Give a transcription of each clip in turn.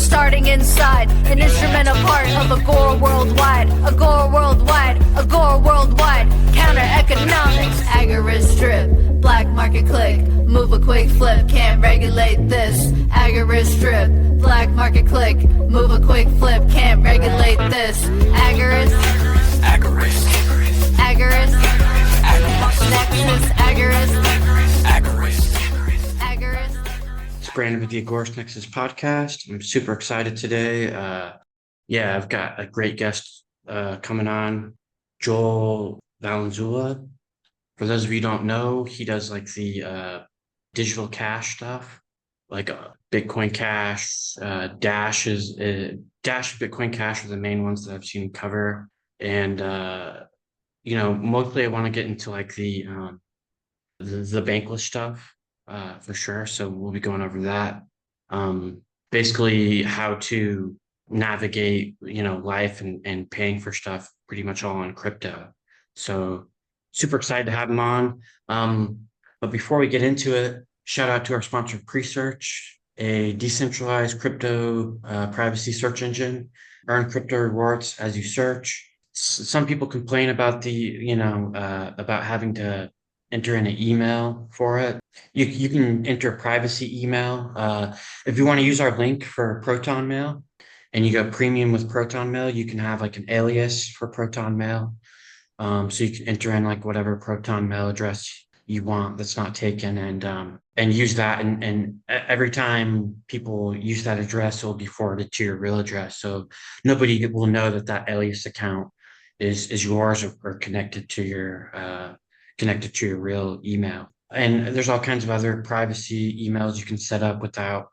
starting inside, an instrumental part of Agora worldwide, Agora worldwide, Agora worldwide. Counter economics, agorist strip, black market click, move a quick flip, can't regulate this. Agorist strip, black market click, move a quick flip, can't regulate this. Agorist, Agorist, agorist, agorist, nexus, agorist, agorist. agorist. It's Brandon with the Agorist Nexus podcast. I'm super excited today. I've got a great guest coming on, Joel Valenzuela. For those of you who don't know, he does like the digital cash stuff, like Bitcoin Cash, Dash Bitcoin Cash are the main ones that I've seen him cover. And mostly I want to get into like the Bankless stuff for sure. So we'll be going over that. Basically how to navigate, life and paying for stuff pretty much all on crypto. So super excited to have him on. But before we get into it, shout out to our sponsor, Presearch, a decentralized crypto privacy search engine. Earn crypto rewards as you search. Some people complain about about having to enter in an email for it. You can enter a privacy email. If you want to use our link for Protonmail and you go premium with Protonmail, you can have like an alias for Protonmail. So you can enter in like whatever Protonmail address you want that's not taken and use that. And every time people use that address, it'll be forwarded to your real address. So nobody will know that alias account is yours or connected to your real email. And there's all kinds of other privacy emails you can set up without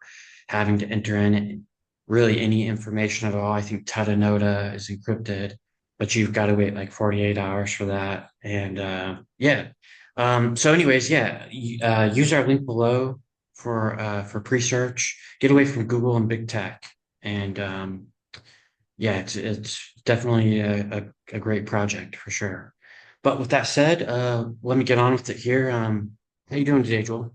having to enter in really any information at all. I think Tutanota is encrypted, but you've got to wait like 48 hours for that. And use our link below for Presearch. Get away from Google and big tech. And it's definitely a great project for sure. But with that said, let me get on with it here. How you doing today, Joel?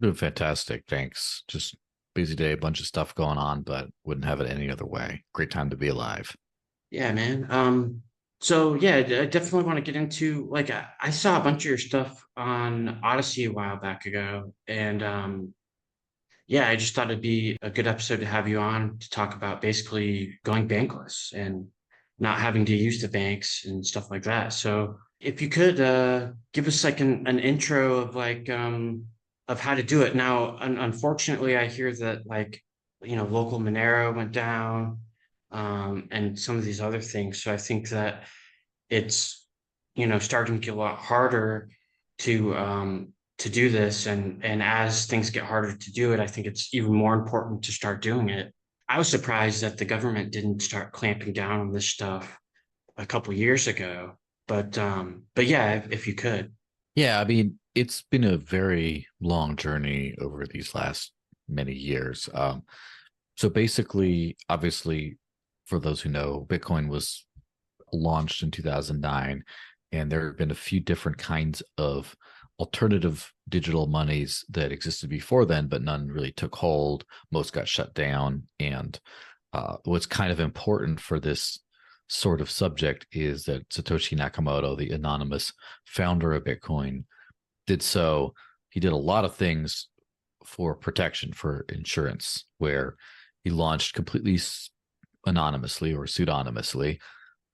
Doing fantastic, thanks. Just busy day, a bunch of stuff going on, but wouldn't have it any other way. Great time to be alive. Yeah, man. I definitely want to get into, like, I saw a bunch of your stuff on Odyssey a while back ago, and I just thought it'd be a good episode to have you on to talk about basically going bankless and not having to use the banks and stuff like that. So if you could give us like an intro of like of how to do it. Now, unfortunately, I hear that local Monero went down and some of these other things. So I think that it's starting to get a lot harder to do this, and as things get harder to do it, I think it's even more important to start doing it. I was surprised that the government didn't start clamping down on this stuff a couple years ago. But yeah, if you could. Yeah, I mean, it's been a very long journey over these last many years. So basically, obviously, for those who know, Bitcoin was launched in 2009, and there have been a few different kinds of alternative digital monies that existed before then, but none really took hold. Most got shut down. And what's kind of important for this sort of subject is that Satoshi Nakamoto, the anonymous founder of Bitcoin, did so. He did a lot of things for protection, for insurance, where he launched completely anonymously or pseudonymously.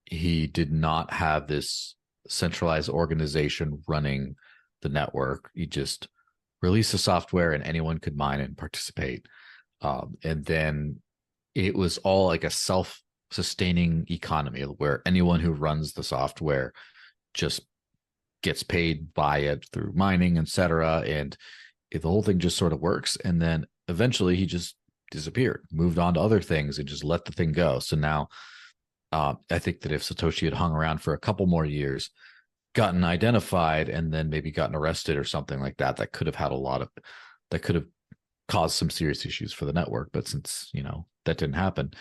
He did not have this centralized organization running the network. He just released the software and anyone could mine and participate. And then it was all like a self-sustaining economy where anyone who runs the software just gets paid by it through mining, etc. And the whole thing just sort of works. And then eventually he just disappeared, moved on to other things, and just let the thing go. So now I think that if Satoshi had hung around for a couple more years, gotten identified, and then maybe gotten arrested or something like that, that could have caused some serious issues for the network. But since, that didn't happen,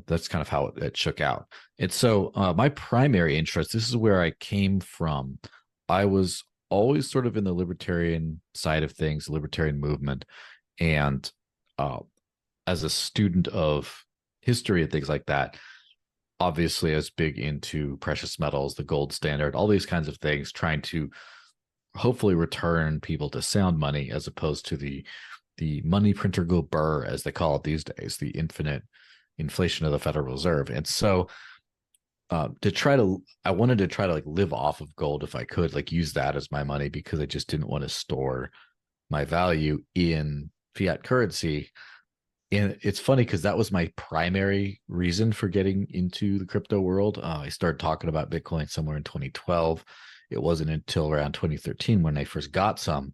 that's kind of how it shook out. And so my primary interest, this is where I came from. I was always sort of in the libertarian side of things, libertarian movement. And as a student of history and things like that, obviously I was big into precious metals, the gold standard, all these kinds of things, trying to hopefully return people to sound money as opposed to the money printer go burr, as they call it these days, the infinite inflation of the Federal Reserve. And so I wanted to try to like live off of gold if I could, like use that as my money, because I just didn't want to store my value in fiat currency. And it's funny because that was my primary reason for getting into the crypto world. I started talking about Bitcoin somewhere in 2012. It wasn't until around 2013 when I first got some.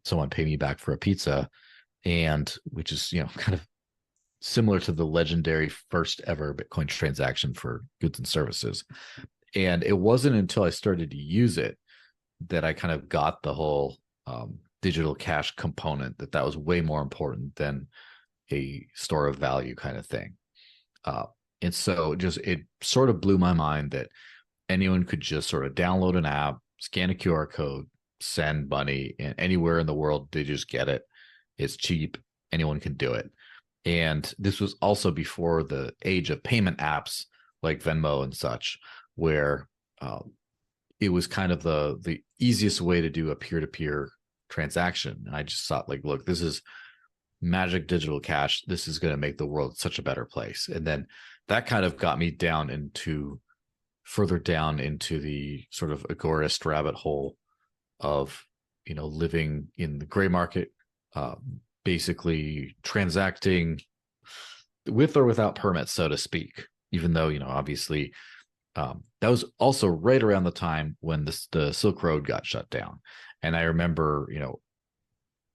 Someone paid me back for a pizza, and which is, you know, kind of similar to the legendary first ever Bitcoin transaction for goods and services. And it wasn't until I started to use it that I kind of got the whole digital cash component, that was way more important than a store of value kind of thing. And so it sort of blew my mind that anyone could just sort of download an app, scan a QR code, send money, and anywhere in the world, they just get it. It's cheap. Anyone can do it. And this was also before the age of payment apps like Venmo and such, where it was kind of the easiest way to do a peer-to-peer transaction. And I just thought, like, look, this is magic digital cash. This is going to make the world such a better place. And then that kind of got me further down into the sort of agorist rabbit hole of, you know, living in the gray market, basically transacting with or without permits, so to speak, even though, you know, obviously that was also right around the time when the Silk Road got shut down. And I remember, you know,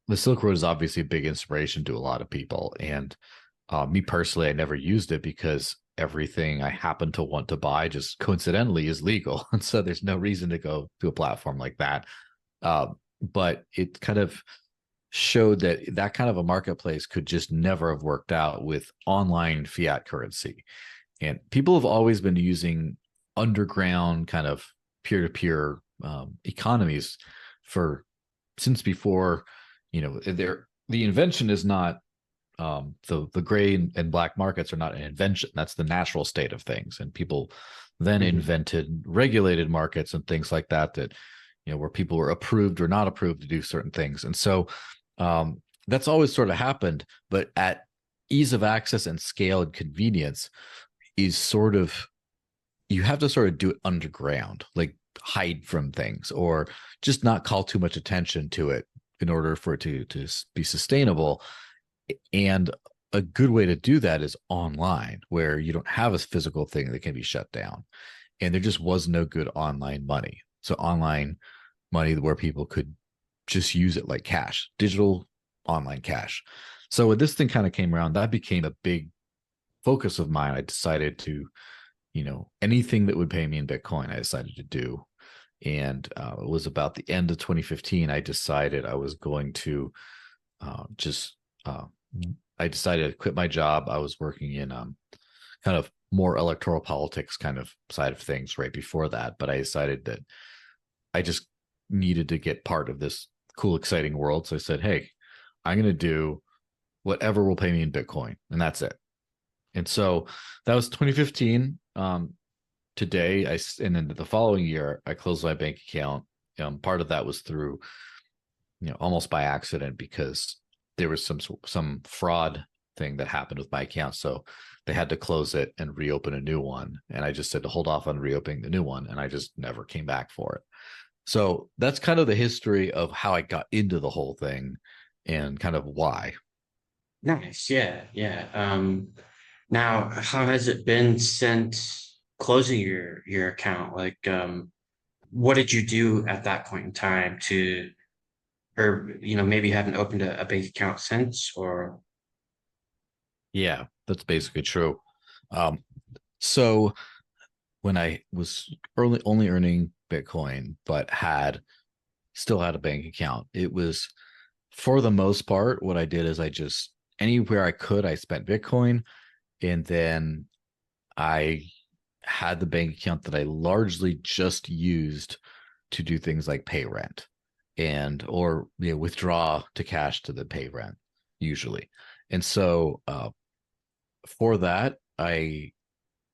the Silk Road is obviously a big inspiration to a lot of people. And me personally, I never used it because everything I happen to want to buy just coincidentally is legal. And so there's no reason to go to a platform like that. But it kind of showed that kind of a marketplace could just never have worked out with online fiat currency. And people have always been using underground kind of peer-to-peer economies since before, you know, the invention is not the gray and black markets are not an invention. That's the natural state of things. And people then invented regulated markets and things like that, you know, where people were approved or not approved to do certain things. And so that's always sort of happened, but at ease of access and scale and convenience is sort of, you have to sort of do it underground, like hide from things or just not call too much attention to it in order for it to be sustainable. And a good way to do that is online, where you don't have a physical thing that can be shut down. And there just was no good online money. So online money where people could just use it like cash, digital online cash. So when this thing kind of came around, that became a big focus of mine. I decided to, you know, anything that would pay me in Bitcoin, I decided to do. And it was about the end of 2015, I decided I was going to I decided to quit my job. I was working in kind of more electoral politics kind of side of things right before that. But I decided that I just needed to get part of this cool, exciting world. So I said, hey, I'm going to do whatever will pay me in Bitcoin. And that's it. And so that was 2015. Today, and then the following year, I closed my bank account. Part of that was through, you know, almost by accident, because there was some fraud thing that happened with my account. So they had to close it and reopen a new one. And I just said to hold off on reopening the new one. And I just never came back for it. So that's kind of the history of how I got into the whole thing and kind of why. Nice. Yeah. Now, how has it been since closing your account? Like, what did you do at that point in time or, you know, maybe you haven't opened a bank account since, or? Yeah, that's basically true. So when I was only earning Bitcoin, but still had a bank account, it was, for the most part, what I did is I just, anywhere I could, I spent Bitcoin. And then I had the bank account that I largely just used to do things like pay rent or, you know, withdraw to cash to the pay rent usually. And so for that, I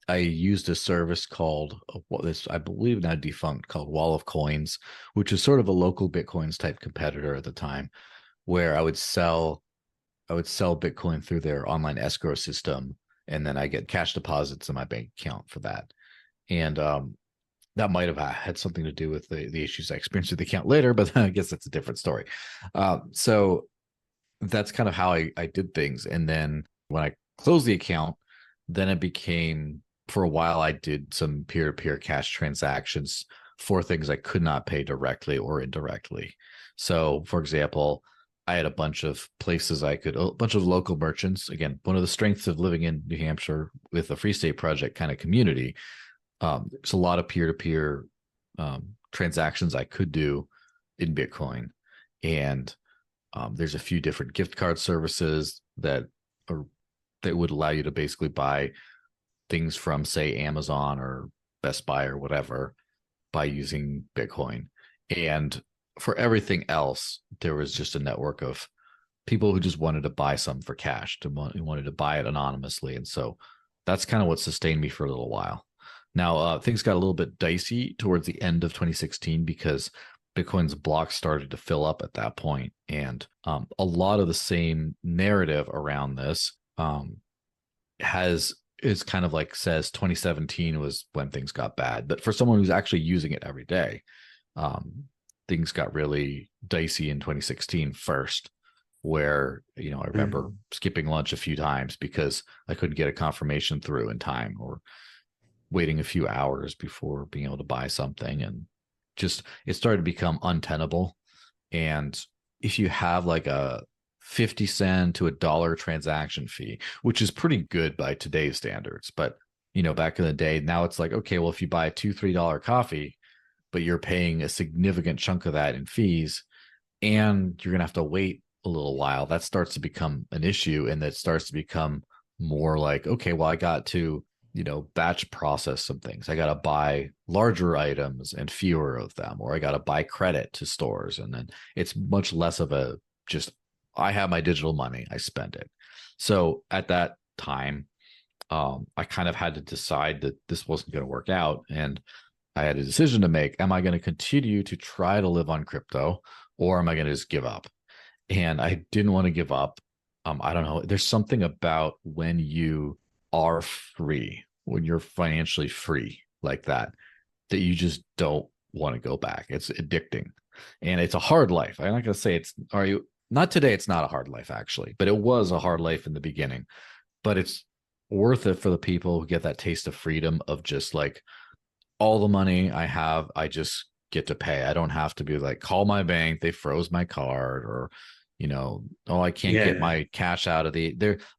used a service called what this, I believe now defunct, called Wall of Coins, which is sort of a local Bitcoins type competitor at the time, where I would sell Bitcoin through their online escrow system, and then I get cash deposits in my bank account for that. And that might have had something to do with the issues I experienced with the account later, but I guess that's a different story. So that's kind of how I did things. And then when I closed the account, then it became, for a while, I did some peer-to-peer cash transactions for things I could not pay directly or indirectly. So, for example, I had a bunch of places a bunch of local merchants. Again, one of the strengths of living in New Hampshire with a Free State Project kind of community, there's a lot of peer-to-peer transactions I could do in Bitcoin. And there's a few different gift card services that would allow you to basically buy things from, say, Amazon or Best Buy or whatever by using Bitcoin. And for everything else, there was just a network of people who just wanted to buy some for cash, who wanted to buy it anonymously. And so that's kind of what sustained me for a little while. Now, things got a little bit dicey towards the end of 2016 because Bitcoin's blocks started to fill up at that point. And a lot of the same narrative around this is kind of like says 2017 was when things got bad. But for someone who's actually using it every day, things got really dicey in 2016 first, where, I remember skipping lunch a few times because I couldn't get a confirmation through in time, or waiting a few hours before being able to buy something. And just, it started to become untenable. And if you have like a 50 cent to $1 transaction fee, which is pretty good by today's standards, but back in the day, now it's like, okay, well, if you buy a $2-3 coffee, but you're paying a significant chunk of that in fees, and you're gonna have to wait a little while, that starts to become an issue. And that starts to become more like, okay, well, I got to batch process some things. I got to buy larger items and fewer of them, or I got to buy credit to stores. And then it's much less of a just, I have my digital money, I spend it. So at that time, I kind of had to decide that this wasn't going to work out. And I had a decision to make. Am I going to continue to try to live on crypto, or am I going to just give up? And I didn't want to give up. I don't know. There's something about when you are free, when you're financially free like that you just don't want to go back. It's addicting, and it's a hard life. I'm not going to say not today. It's not a hard life, actually, but it was a hard life in the beginning. But it's worth it for the people who get that taste of freedom of just like, all the money I have, I just get to pay. I don't have to be like, call my bank, they froze my card, or I can't get my cash out of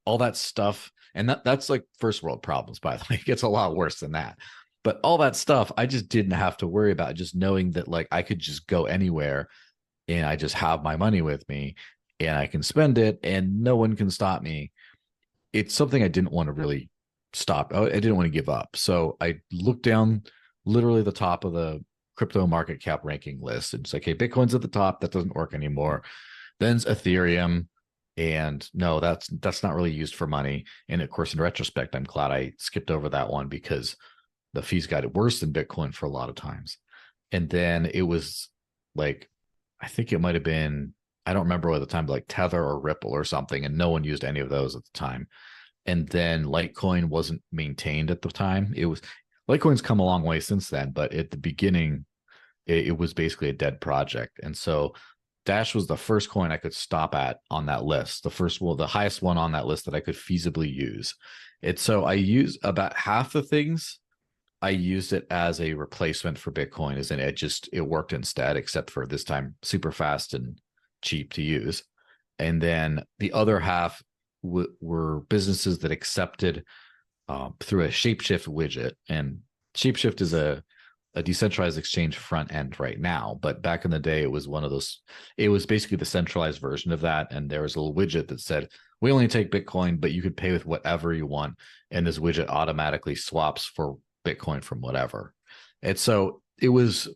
all that stuff. And that's like first world problems, by the way. It gets a lot worse than that. But all that stuff, I just didn't have to worry about, just knowing that like I could just go anywhere and I just have my money with me and I can spend it and no one can stop me. It's something I didn't want to really stop. I didn't want to give up. So I looked down literally the top of the crypto market cap ranking list. And it's like, hey, Bitcoin's at the top. That doesn't work anymore. Then's Ethereum. And no, that's not really used for money. And of course, in retrospect, I'm glad I skipped over that one because the fees got worse than Bitcoin for a lot of times. And then it was like, I think it might have been, I don't remember at the time, like Tether or Ripple or something. And no one used any of those at the time. And then Litecoin wasn't maintained at the time. Litecoin's come a long way since then, but at the beginning, it was basically a dead project. And so Dash was the first coin I could stop at on that list. The highest one on that list that I could feasibly use. So I use about half the things. I used it as a replacement for Bitcoin, as in it worked instead, except for this time super fast and cheap to use. And then the other half were businesses that accepted through a Shapeshift widget. And Shapeshift is a decentralized exchange front end right now, but back in the day, it was one of those. It was basically the centralized version of that, and there was a little widget that said, "We only take Bitcoin, but you could pay with whatever you want," and this widget automatically swaps for Bitcoin from whatever. And so it was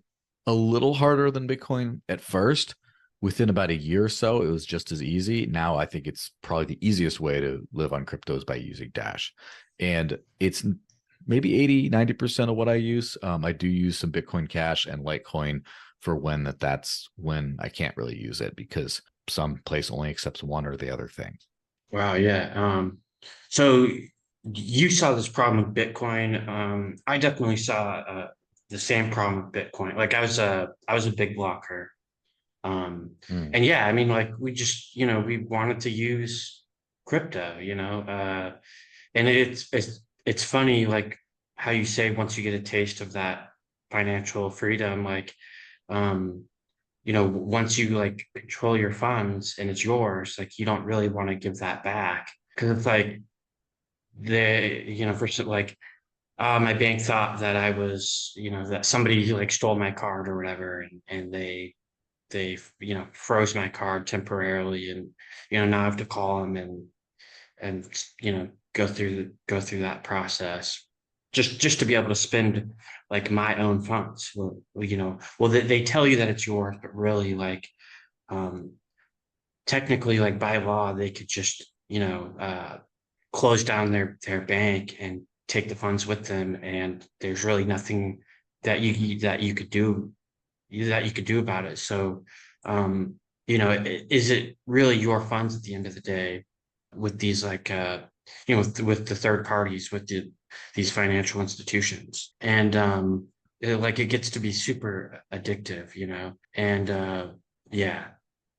a little harder than Bitcoin at first, within about a year or so, it was just as easy. Now I think it's probably the easiest way to live on crypto is by using Dash. And it's maybe 80-90% of what I use. I do use some Bitcoin Cash and Litecoin for that's when I can't really use it because some place only accepts one or the other thing. Wow, yeah. So you saw this problem with Bitcoin. I definitely saw the same problem with Bitcoin. Like I was a big blocker. Mm. And yeah, I mean, like we just, we wanted to use crypto, and it's funny, like how you say once you get a taste of that financial freedom, like, um, once you like control your funds and it's yours, like you don't really want to give that back because it's like like, my bank thought that I was, that somebody like stole my card or whatever, and they froze my card temporarily, and now I have to call them and go through that process just to be able to spend like my own funds. Well, they tell you that it's yours, but really, like, um technically, like by law, they could just close down their bank and take the funds with them, and there's really nothing that you could do about it. So, is it really your funds at the end of the day with these like with the third parties, with these financial institutions? And like it gets to be super addictive, and yeah,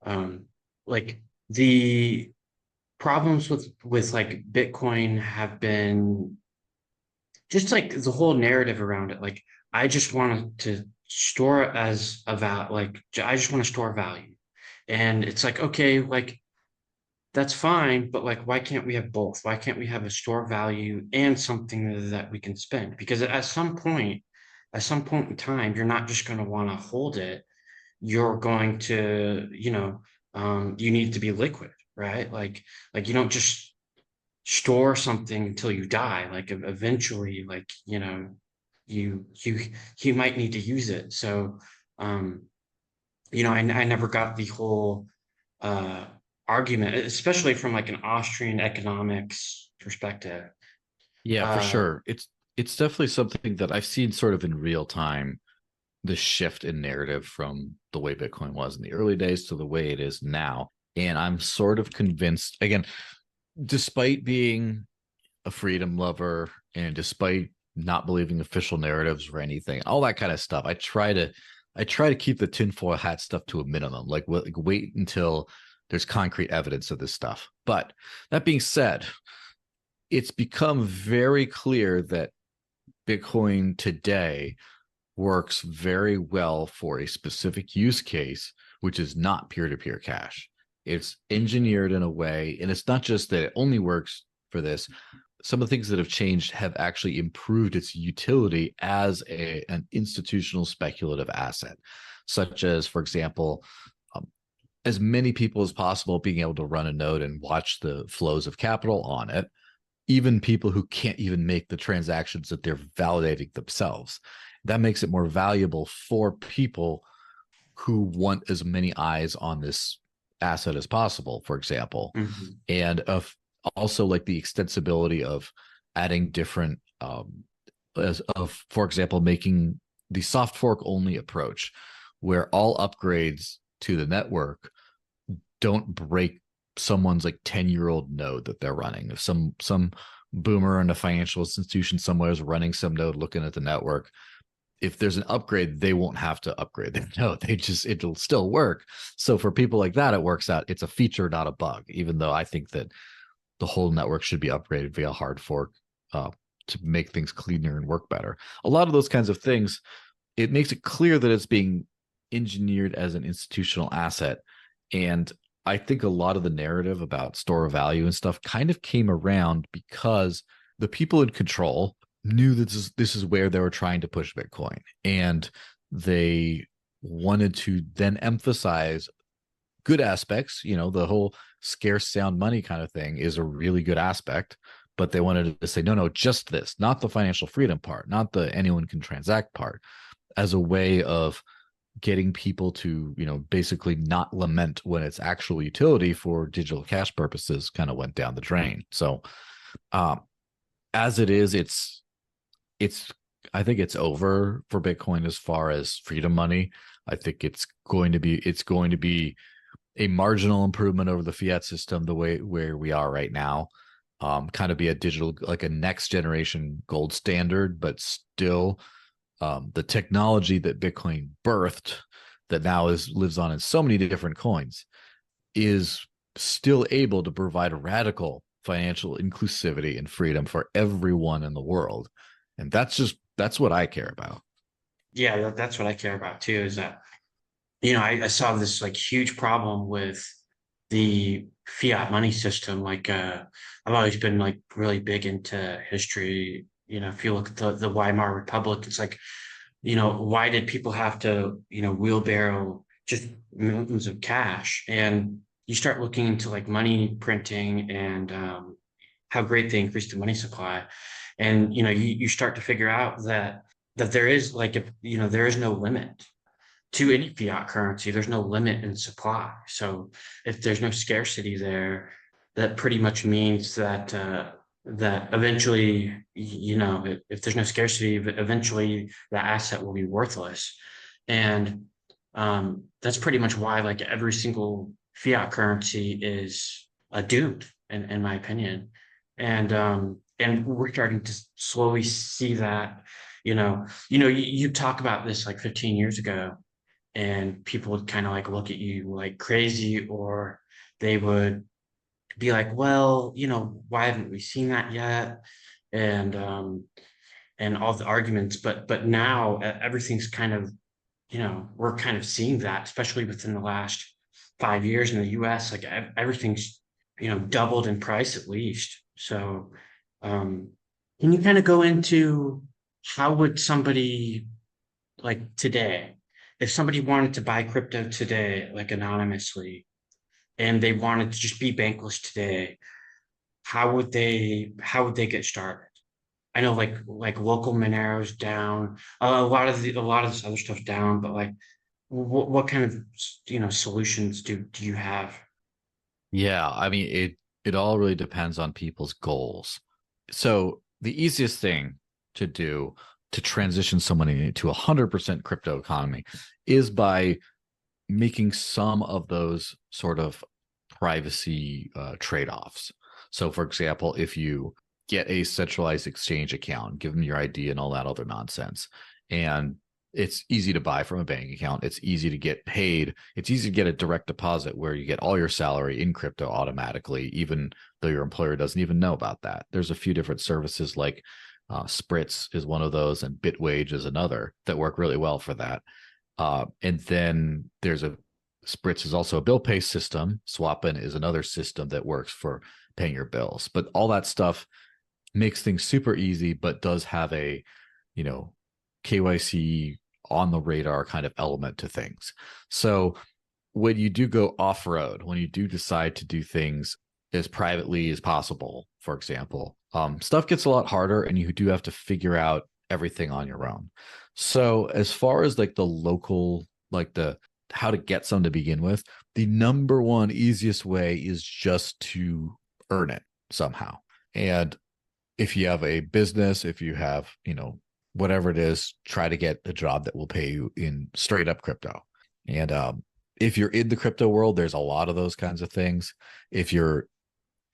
um, like the problems with like Bitcoin have been just like the whole narrative around it. Like I just wanted to store it as a like I just want to store value. And it's like, okay, like that's fine, but like why can't we have both? Why can't we have a store value and something that we can spend? Because at some point in time, you're not just going to want to hold it. You're going to, you need to be liquid, right? Like you don't just store something until you die. Like eventually, like, you might need to use it. So, um, I never got the whole uh argument, especially from like an Austrian economics perspective. Yeah, for Uh, sure. It's definitely something that I've seen sort of in real time, the shift in narrative from the way Bitcoin was in the early days to the way it is now. And I'm sort of convinced, again, despite being a freedom lover and despite not believing official narratives or anything, all that kind of stuff, I try to keep the tinfoil hat stuff to a minimum, like wait until there's concrete evidence of this stuff. But that being said, it's become very clear that Bitcoin today works very well for a specific use case, which is not peer-to-peer cash. It's engineered in a way, and it's not just that it only works for this. Some of the things that have changed have actually improved its utility as an institutional speculative asset, such as, for example, as many people as possible being able to run a node and watch the flows of capital on it, even people who can't even make the transactions that they're validating themselves. That makes it more valuable for people who want as many eyes on this asset as possible, for example. mhm. And also like the extensibility of adding different, for example, making the soft fork only approach where all upgrades to the network don't break someone's like 10-year-old node that they're running. If some boomer in a financial institution somewhere is running some node looking at the network, if there's an upgrade, they won't have to upgrade their node. It'll still work. So for people like that, it works out. It's a feature, not a bug, even though I think that the whole network should be upgraded via hard fork to make things cleaner and work better. A lot of those kinds of things, it makes it clear that it's being engineered as an institutional asset. And I think a lot of the narrative about store of value and stuff kind of came around because the people in control knew that this is where they were trying to push Bitcoin. And they wanted to then emphasize good aspects. The whole scarce sound money kind of thing is a really good aspect, but they wanted to say, no, just this, not the financial freedom part, not the anyone can transact part, as a way of getting people to, basically not lament when its actual utility for digital cash purposes kind of went down the drain. So as it is, it's I think it's over for Bitcoin as far as freedom money. I think it's going to be a marginal improvement over the fiat system, the way where we are right now. Kind of be a digital, like a next generation gold standard, but still the technology that Bitcoin birthed, that now lives on in so many different coins, is still able to provide a radical financial inclusivity and freedom for everyone in the world. And that's what I care about. Yeah, that's what I care about too, is that, I saw this like huge problem with the fiat money system. Like, I've always been like really big into history. If you look at the Weimar Republic, it's like, why did people have to, wheelbarrow just millions of cash? And you start looking into like money printing and how great they increased the money supply. And, you start to figure out that there is like, there is no limit to any fiat currency. There's no limit in supply. So if there's no scarcity there, that pretty much means that that eventually, if there's no scarcity, eventually the asset will be worthless. And that's pretty much why like every single fiat currency is doomed, in my opinion. And we're starting to slowly see that. You talk about this like 15 years ago, and people would kind of like look at you like crazy, or they would be like, well, why haven't we seen that yet? And all the arguments, but now everything's kind of, we're kind of seeing that, especially within the last 5 years in the US. Like everything's, doubled in price at least. So can you kind of go into how would somebody, like today, if somebody wanted to buy crypto today, like anonymously, and they wanted to just be bankless today, how would they get started? I know like local Monero's down, a lot of this other stuff's down, but like what kind of solutions do you have? Yeah, I mean, it all really depends on people's goals. So the easiest thing to do to transition someone into 100% crypto economy is by making some of those sort of privacy trade-offs. So for example, if you get a centralized exchange account, give them your ID and all that other nonsense, and it's easy to buy from a bank account, it's easy to get paid, it's easy to get a direct deposit where you get all your salary in crypto automatically, even though your employer doesn't even know about that. There's a few different services like Spritz is one of those, and Bitwage is another that work really well for that. And then Spritz is also a bill pay system. Swapin is another system that works for paying your bills. But all that stuff makes things super easy, but does have a, KYC on the radar kind of element to things. So when you do go off road, when you do decide to do things as privately as possible, for example, stuff gets a lot harder, and you do have to figure out everything on your own. So as far as like the local, like the how to get some to begin with, the number one easiest way is just to earn it somehow. And if you have a business, if you have, whatever it is, try to get a job that will pay you in straight up crypto. And if you're in the crypto world, there's a lot of those kinds of things. If you're,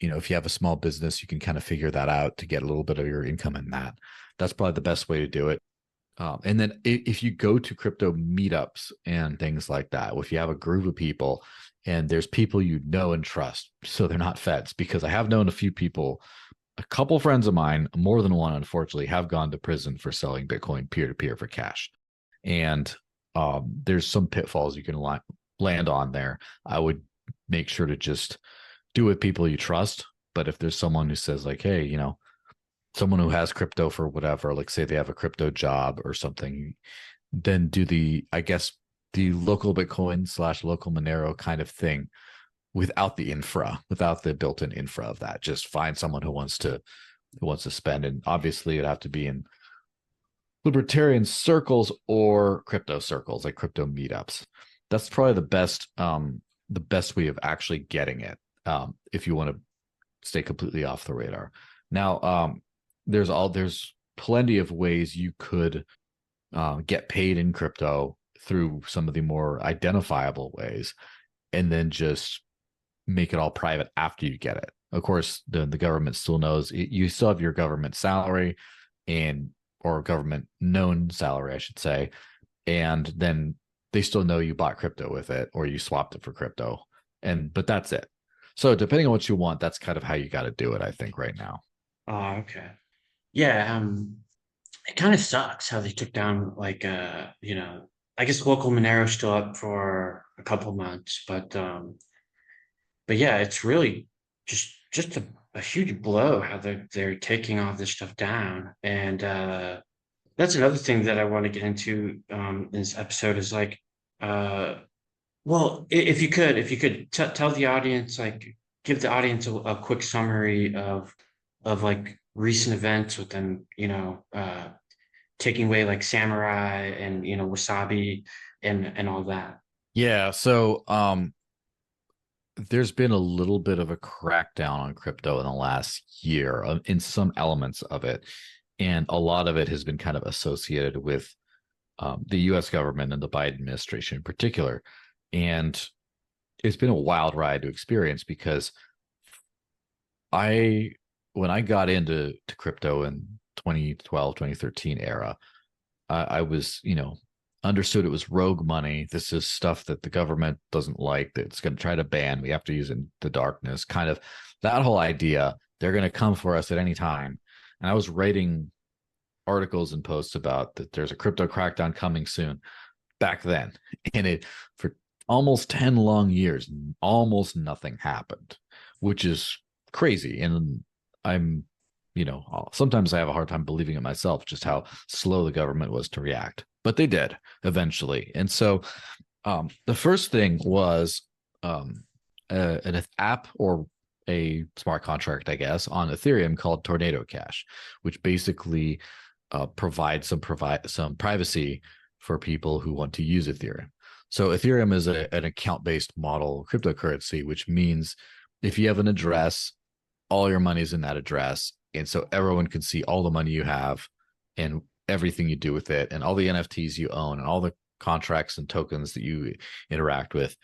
if you have a small business, you can kind of figure that out to get a little bit of your income in that. That's probably the best way to do it. And then if you go to crypto meetups and things like that, if you have a group of people and there's people you know and trust, so they're not feds, because I have known a few people, a couple friends of mine, more than one, unfortunately, have gone to prison for selling Bitcoin peer-to-peer for cash. And there's some pitfalls you can land on there. I would make sure to just do it with people you trust. But if there's someone who says like, hey, someone who has crypto for whatever, like say they have a crypto job or something, then do the local Bitcoin / local Monero kind of thing without the built-in infra of that. Just find someone who wants to spend. And obviously it'd have to be in libertarian circles or crypto circles, like crypto meetups. That's probably the best way of actually getting it, if you want to stay completely off the radar. Now, there's plenty of ways you could get paid in crypto through some of the more identifiable ways, and then just make it all private after you get it. Of course, the government still knows you still have your government salary and or government known salary, I should say, and then they still know you bought crypto with it or you swapped it for crypto, but that's it. So depending on what you want, that's kind of how you got to do it, I think, right now. Oh, okay. Yeah, it kind of sucks how they took down like I guess local Monero's still up for a couple months, but yeah, it's really just a huge blow how they're taking all this stuff down. And that's another thing that I want to get into in this episode is like uh well, if you could tell the audience, like, give the audience a quick summary of like recent events with them, taking away like samurai and wasabi and all that. Yeah. So there's been a little bit of a crackdown on crypto in the last year, in some elements of it. And a lot of it has been kind of associated with the US government and the Biden administration in particular. And it's been a wild ride to experience because when I got into crypto in 2012, 2013 era, I was, understood it was rogue money. This is stuff that the government doesn't like, that it's going to try to ban. We have to use it in the darkness, kind of that whole idea. They're going to come for us at any time. And I was writing articles and posts about that there's a crypto crackdown coming soon back then. And for almost 10 long years, almost nothing happened, which is crazy. And I'm, sometimes I have a hard time believing it myself, just how slow the government was to react. But they did eventually. And so the first thing was an app or a smart contract, I guess, on Ethereum called Tornado Cash, which basically provides some privacy for people who want to use Ethereum. So Ethereum is an account-based model cryptocurrency, which means if you have an address, all your money is in that address. And so everyone can see all the money you have and everything you do with it and all the NFTs you own and all the contracts and tokens that you interact with.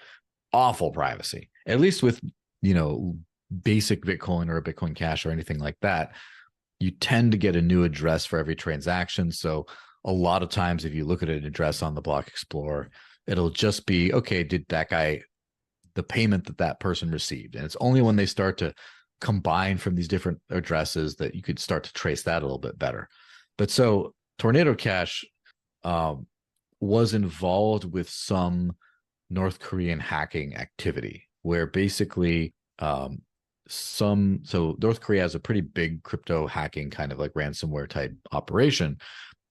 Awful privacy, at least with, basic Bitcoin or a Bitcoin Cash or anything like that. You tend to get a new address for every transaction. So a lot of times, if you look at an address on the Block Explorer, it'll just be, okay, did that guy, the payment that person received. And it's only when they start to combine from these different addresses that you could start to trace that a little bit better. But so Tornado Cash was involved with some North Korean hacking activity where basically so North Korea has a pretty big crypto hacking kind of like ransomware type operation.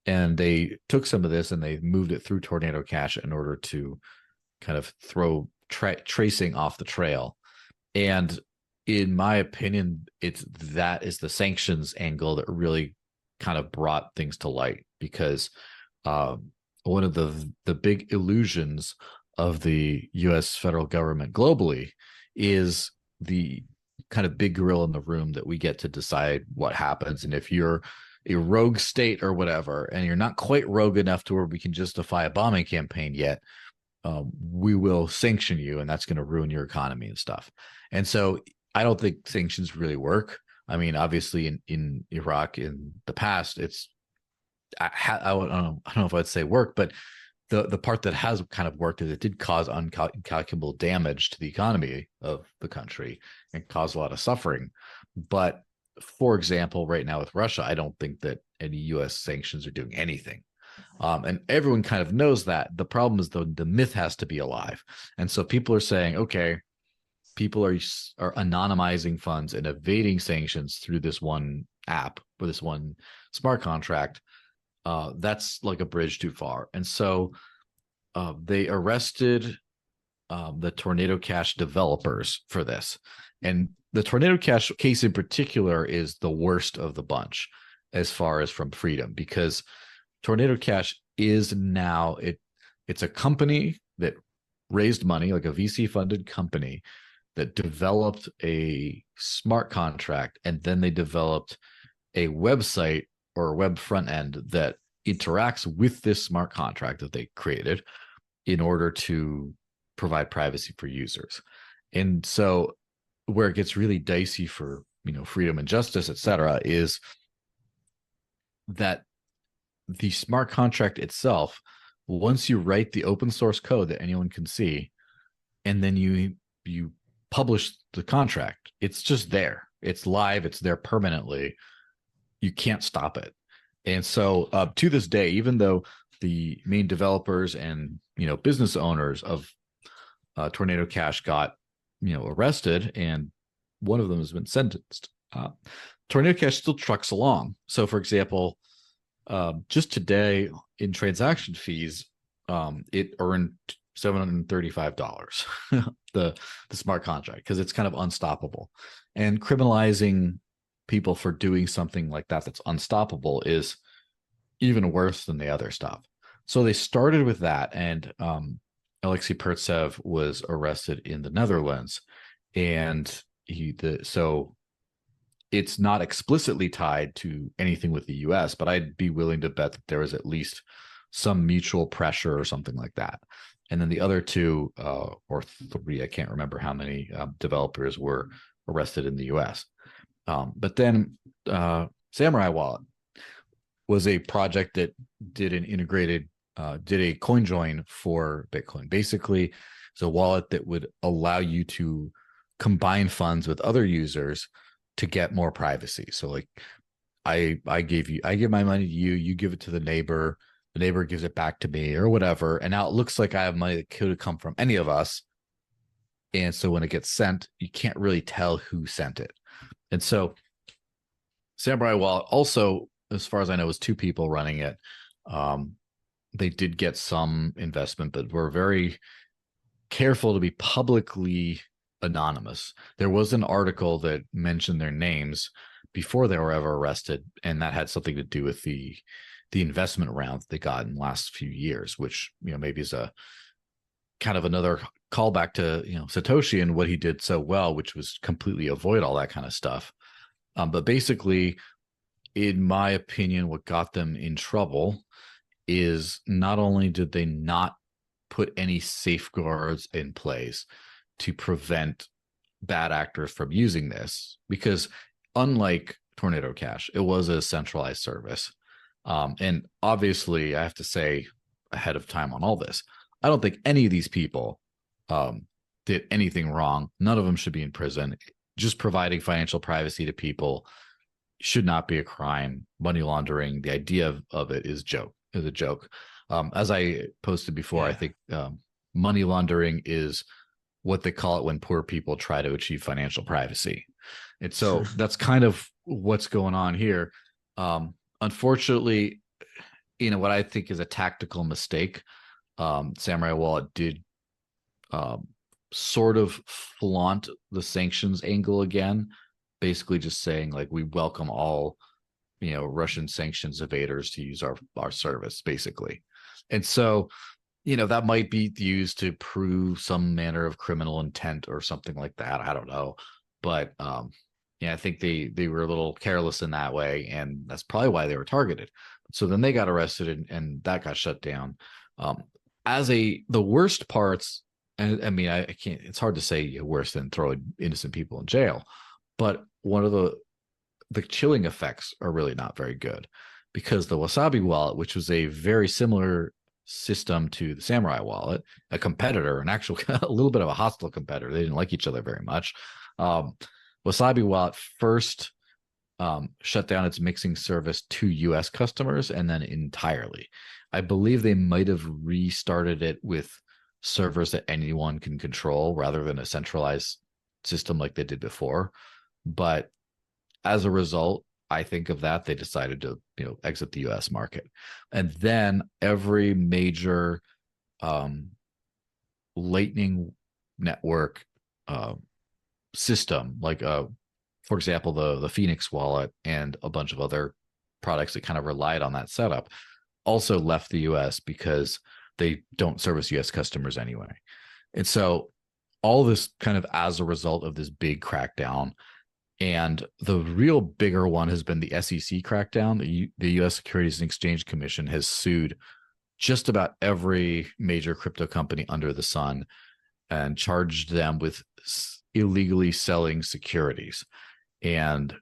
And they took some of this and they moved it through Tornado Cash in order to kind of throw tracing off the trail. And in my opinion, that is the sanctions angle that really kind of brought things to light, because one of the big illusions of the US federal government globally is the kind of big gorilla in the room that we get to decide what happens. And if you're a rogue state or whatever, and you're not quite rogue enough to where we can justify a bombing campaign yet, we will sanction you, and that's going to ruin your economy and stuff. And so I don't think sanctions really work. I mean, obviously in Iraq in the past, I don't know if I'd say work, but the part that has kind of worked is it did cause incalculable damage to the economy of the country and cause a lot of suffering. But for example, right now with Russia, I don't think that any U.S. sanctions are doing anything. And everyone kind of knows that. The problem is the myth has to be alive. And so people are saying, okay, people are anonymizing funds and evading sanctions through this one app or this one smart contract. That's like a bridge too far. And so they arrested the Tornado Cash developers for this. And the Tornado Cash case in particular is the worst of the bunch as far as from freedom, because Tornado Cash is now it's a company that raised money, like a VC funded company that developed a smart contract, and then they developed a website or a web front end that interacts with this smart contract that they created in order to provide privacy for users. And so where it gets really dicey for, freedom and justice, et cetera, is that the smart contract itself, once you write the open source code that anyone can see, and then you publish the contract, it's just there. It's live. It's there permanently. You can't stop it. And so to this day, even though the main developers and business owners of Tornado Cash got arrested, and one of them has been sentenced, Tornado Cash still trucks along. So, for example, just today in transaction fees, it earned $735 the smart contract, because it's kind of unstoppable. And criminalizing people for doing something like that that's unstoppable is even worse than the other stuff. So they started with that, and Alexei Pertsev was arrested in the Netherlands, and so it's not explicitly tied to anything with the US, but I'd be willing to bet that there was at least some mutual pressure or something like that. And then the other two or three, I can't remember how many developers were arrested in the US. But then Samurai Wallet was a project that did an integrated, did a coin join for Bitcoin. Basically, it's a wallet that would allow you to combine funds with other users to get more privacy. So like I give my money to you, you give it to the neighbor gives it back to me or whatever. And now it looks like I have money that could have come from any of us. And so when it gets sent, you can't really tell who sent it. And so Samurai Wallet also, as far as I know, was two people running it. They did get some investment, but were very careful to be publicly anonymous. There was an article that mentioned their names before they were ever arrested, and that had something to do with the investment round they got in the last few years, which maybe is a kind of another callback to Satoshi and what he did so well, which was completely avoid all that kind of stuff. But basically, in my opinion, what got them in trouble is not only did they not put any safeguards in place to prevent bad actors from using this, because unlike Tornado Cash, it was a centralized service. And obviously, I have to say ahead of time on all this, I don't think any of these people did anything wrong. None of them should be in prison. Just providing financial privacy to people should not be a crime. Money laundering, the idea of it is a joke. As I posted before, I think money laundering is what they call it when poor people try to achieve financial privacy. And so that's kind of what's going on here. Unfortunately, what I think is a tactical mistake, Samurai Wallet did sort of flaunt the sanctions angle again, basically just saying like, we welcome all Russian sanctions evaders to use our service, basically. And so that might be used to prove some manner of criminal intent or something like that. I don't know, but I think they were a little careless in that way, and that's probably why they were targeted. So then they got arrested, and that got shut down. The worst parts, and I mean, I can't. It's hard to say worse than throwing innocent people in jail, but one of the chilling effects are really not very good, because the Wasabi Wallet, which was a very similar system to the Samurai Wallet, a competitor, an actual a little bit of a hostile competitor. They didn't like each other very much. Wasabi Wallet first shut down its mixing service to US customers, and then entirely. I believe they might have restarted it with servers that anyone can control rather than a centralized system like they did before. But as a result, I think of that, they decided to exit the US market. And then every major Lightning Network system, like for example, the Phoenix wallet and a bunch of other products that kind of relied on that setup, also left the US because they don't service US customers anyway. And so all this kind of as a result of this big crackdown. And the real bigger one has been the SEC crackdown. The US Securities and Exchange Commission has sued just about every major crypto company under the sun and charged them with illegally selling securities. And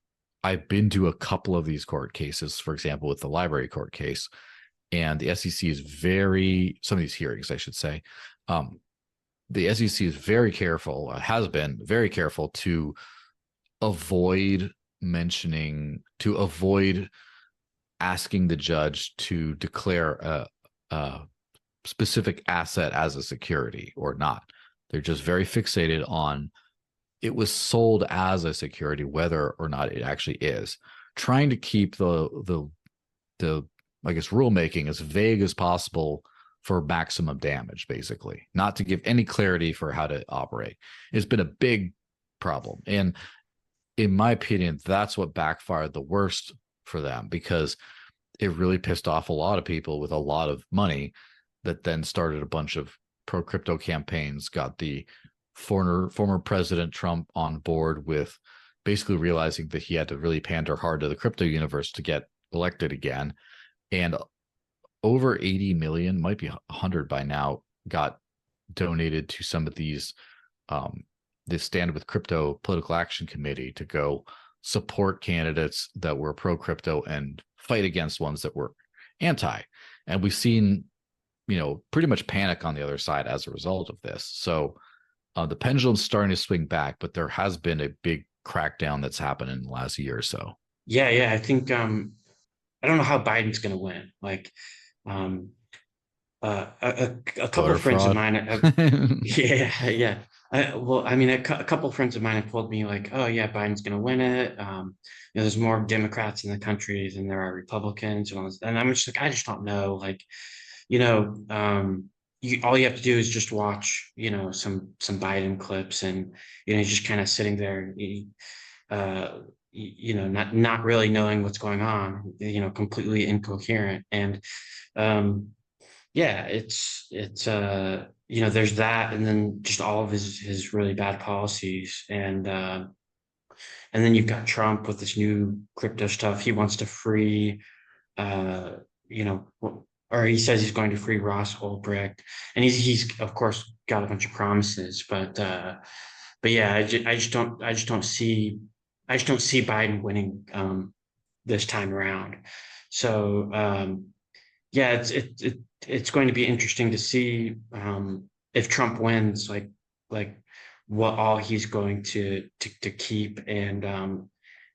I've been to a couple of these court cases, for example, with the library court case. And the SEC is some of these hearings, I should say. The SEC is very careful, has been very careful to avoid asking the judge to declare a specific asset as a security or not. They're just very fixated on it was sold as a security, whether or not it actually is, trying to keep the I guess rulemaking as vague as possible for maximum damage, basically, not to give any clarity for how to operate. It's been a big problem. And in my opinion, that's what backfired the worst for them, because it really pissed off a lot of people with a lot of money that then started a bunch of pro crypto campaigns, got the former President Trump on board with basically realizing that he had to really pander hard to the crypto universe to get elected again. And over 80 million, might be 100 by now, got donated to some of these, this Stand With Crypto Political Action Committee to go support candidates that were pro-crypto and fight against ones that were anti. And we've seen, pretty much panic on the other side as a result of this. So the pendulum's starting to swing back, but there has been a big crackdown that's happened in the last year or so. Yeah, I think I don't know how Biden's going to win. Like, a couple Voter of friends of fraud. mine, yeah. A couple of friends of mine have told me like, oh yeah, Biden's going to win it. There's more Democrats in the country than there are Republicans, and I'm just like, I just don't know. Like, all you have to do is just watch, some Biden clips, and he's just kind of sitting there, not really knowing what's going on, completely incoherent. And yeah, it's there's that, and then just all of his really bad policies, and then you've got Trump with this new crypto stuff. He wants to free, or he says he's going to free Ross Ulbricht, and he's of course got a bunch of promises, but yeah, I just don't see Biden winning this time around. So yeah, it's going to be interesting to see if Trump wins, like what all he's going to keep, and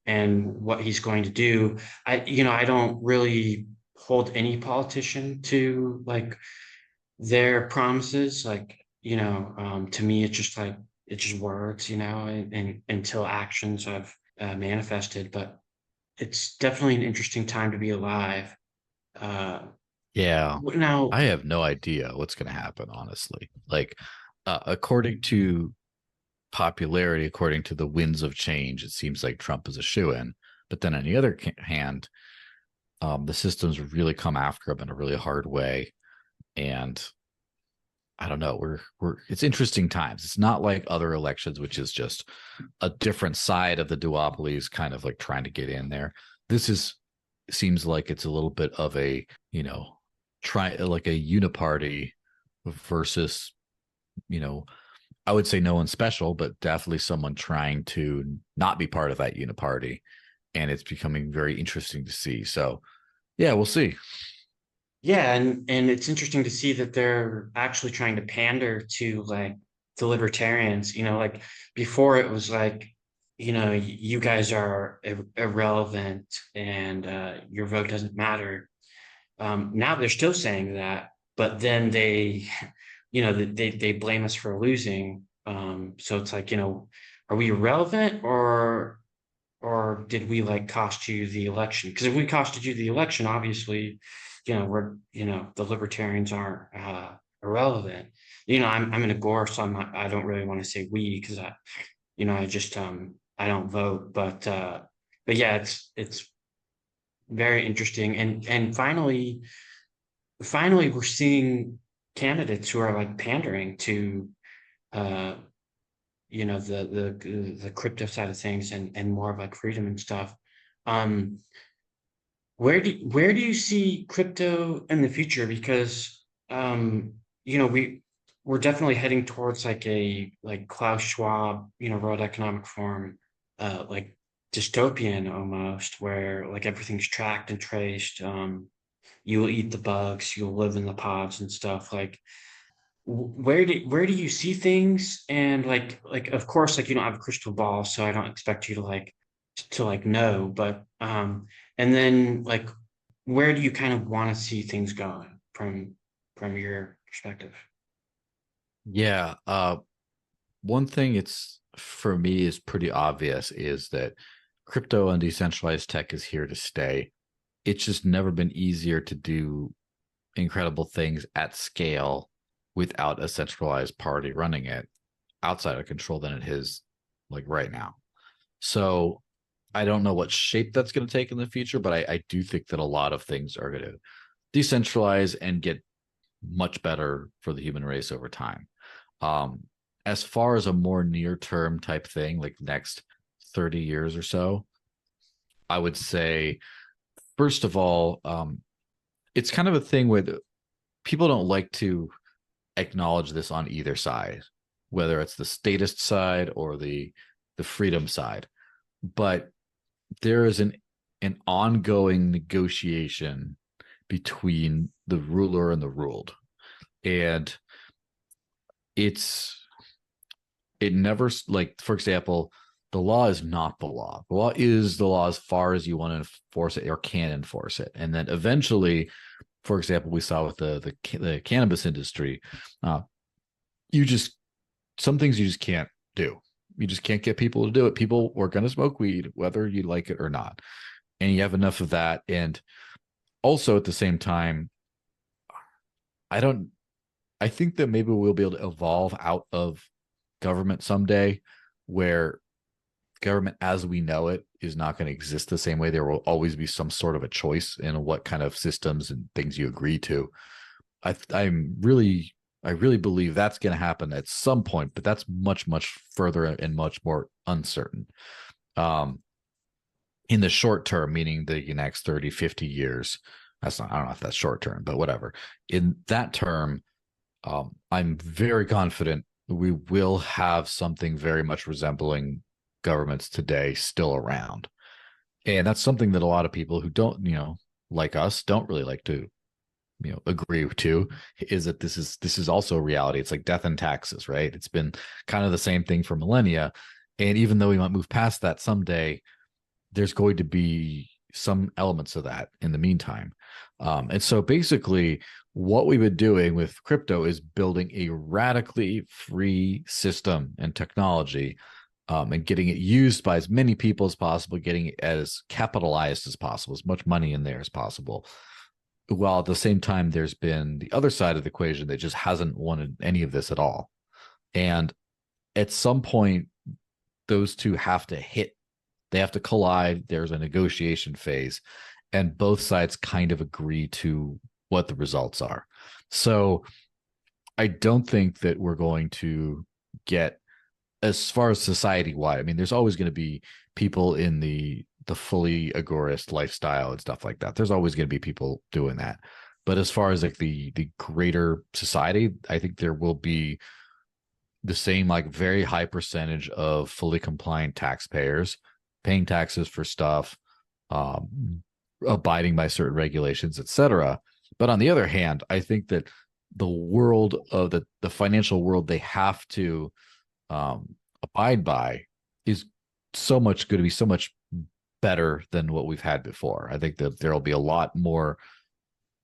what he's going to do. I don't really hold any politician to like their promises. Like, to me, it's just like, it just works, and until actions have manifested. But it's definitely an interesting time to be alive. Yeah. Now, I have no idea what's going to happen, honestly. Like, according to popularity, according to the winds of change, it seems like Trump is a shoo-in. But then on the other hand, the system's really come after him in a really hard way. And I don't know, it's interesting times. It's not like other elections, which is just a different side of the duopolies kind of like trying to get in there. This seems like it's a little bit of a, like a uniparty versus, I would say no one special, but definitely someone trying to not be part of that uniparty. And it's becoming very interesting to see. So yeah, we'll see. yeah, and it's interesting to see that they're actually trying to pander to like the libertarians. Like before it was like, you guys are irrelevant, and your vote doesn't matter. Now they're still saying that, but then they blame us for losing. So it's like, are we irrelevant, or did we like cost you the election? Because if we costed you the election, obviously, we're, the libertarians aren't irrelevant. I'm in a Gore, so I don't really want to say we, because I just I don't vote. But yeah, it's very interesting. And finally, finally we're seeing candidates who are like pandering to uh the crypto side of things and more of like freedom and stuff. Um, where do you see crypto in the future? Because we're definitely heading towards like a like Klaus Schwab, World Economic Forum, like dystopian almost, where like everything's tracked and traced. You will eat the bugs, you'll live in the pods and stuff. Like where do you see things? And like of course, like you don't have a crystal ball, so I don't expect you to like know, but and then like where do you kind of want to see things going from your perspective? Yeah. One thing it's for me is pretty obvious is that crypto and decentralized tech is here to stay. It's just never been easier to do incredible things at scale without a centralized party running it outside of control than it is like right now. So I don't know what shape that's going to take in the future, but I do think that a lot of things are going to decentralize and get much better for the human race over time. Um, as far as a more near term type thing, like next 30 years or so, I would say, first of all, it's kind of a thing where people don't like to acknowledge this on either side, whether it's the statist side or the freedom side. But there is an ongoing negotiation between the ruler and the ruled. And it never, like, for example, the law is not the law. The law is the law as far as you want to enforce it or can enforce it. And then eventually, for example, we saw with the cannabis industry, you just, some things you just can't do. You just can't get people to do it. People are going to smoke weed, whether you like it or not. And you have enough of that. And also at the same time, I think that maybe we'll be able to evolve out of government someday, where government as we know it is not going to exist the same way. There will always be some sort of a choice in what kind of systems and things you agree to. I really believe that's going to happen at some point, but that's much, much further and much more uncertain. In the short term, meaning the next 30, 50 years, that's not, I don't know if that's short term, but whatever. In that term, I'm very confident we will have something very much resembling governments today still around. And that's something that a lot of people who don't, like us, don't really like to, agree to, is that this is also a reality. It's like death and taxes, right? It's been kind of the same thing for millennia. And even though we might move past that someday, there's going to be some elements of that in the meantime. And so basically what we've been doing with crypto is building a radically free system and technology, and getting it used by as many people as possible, getting it as capitalized as possible, as much money in there as possible. While at the same time, there's been the other side of the equation that just hasn't wanted any of this at all. And at some point, those two have to hit. They have to collide. There's a negotiation phase, and both sides kind of agree to what the results are. So I don't think that we're going to get, as far as society wide, I mean, there's always going to be people in the fully agorist lifestyle and stuff like that. There's always going to be people doing that. But as far as like the greater society, I think there will be the same, like, very high percentage of fully compliant taxpayers paying taxes for stuff, abiding by certain regulations, etc. But on the other hand, I think that the world of the financial world they have to abide by is going to be so much better than what we've had before. I think that there'll be a lot more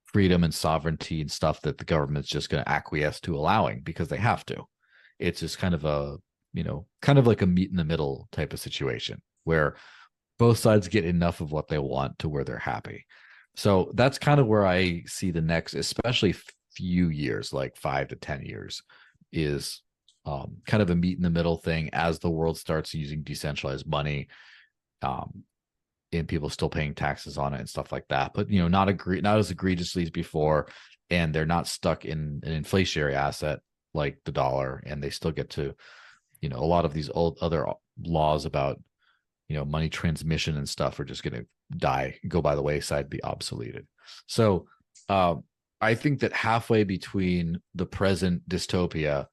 freedom and sovereignty and stuff that the government's just going to acquiesce to allowing because they have to. It's just kind of like a meet in the middle type of situation where both sides get enough of what they want to where they're happy. So that's kind of where I see the next, especially few years, like 5 to 10 years, is kind of a meet in the middle thing as the world starts using decentralized money, and people still paying taxes on it and stuff like that. But not as egregiously as before. and they're not stuck in an inflationary asset like the dollar, and they still get to, a lot of these old other laws about, money transmission and stuff are just going to go by the wayside, be obsoleted. So I think that halfway between the present dystopia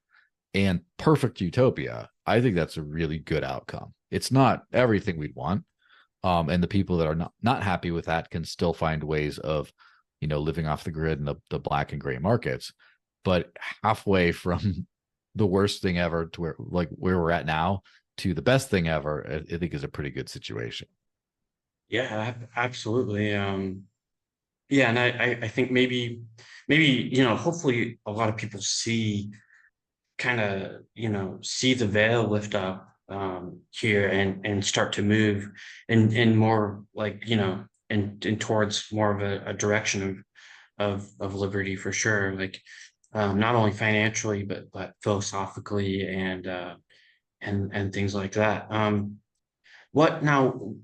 and perfect utopia, I think that's a really good outcome. It's not everything we'd want. And the people that are not happy with that can still find ways of, living off the grid and the black and gray markets. But halfway from the worst thing ever to where we're at now to the best thing ever, I think is a pretty good situation. Yeah, absolutely. Yeah, and I think maybe hopefully a lot of people see the veil lift up here and start to move in more like and towards more of a direction of liberty for sure, like not only financially but philosophically and things like that. What now,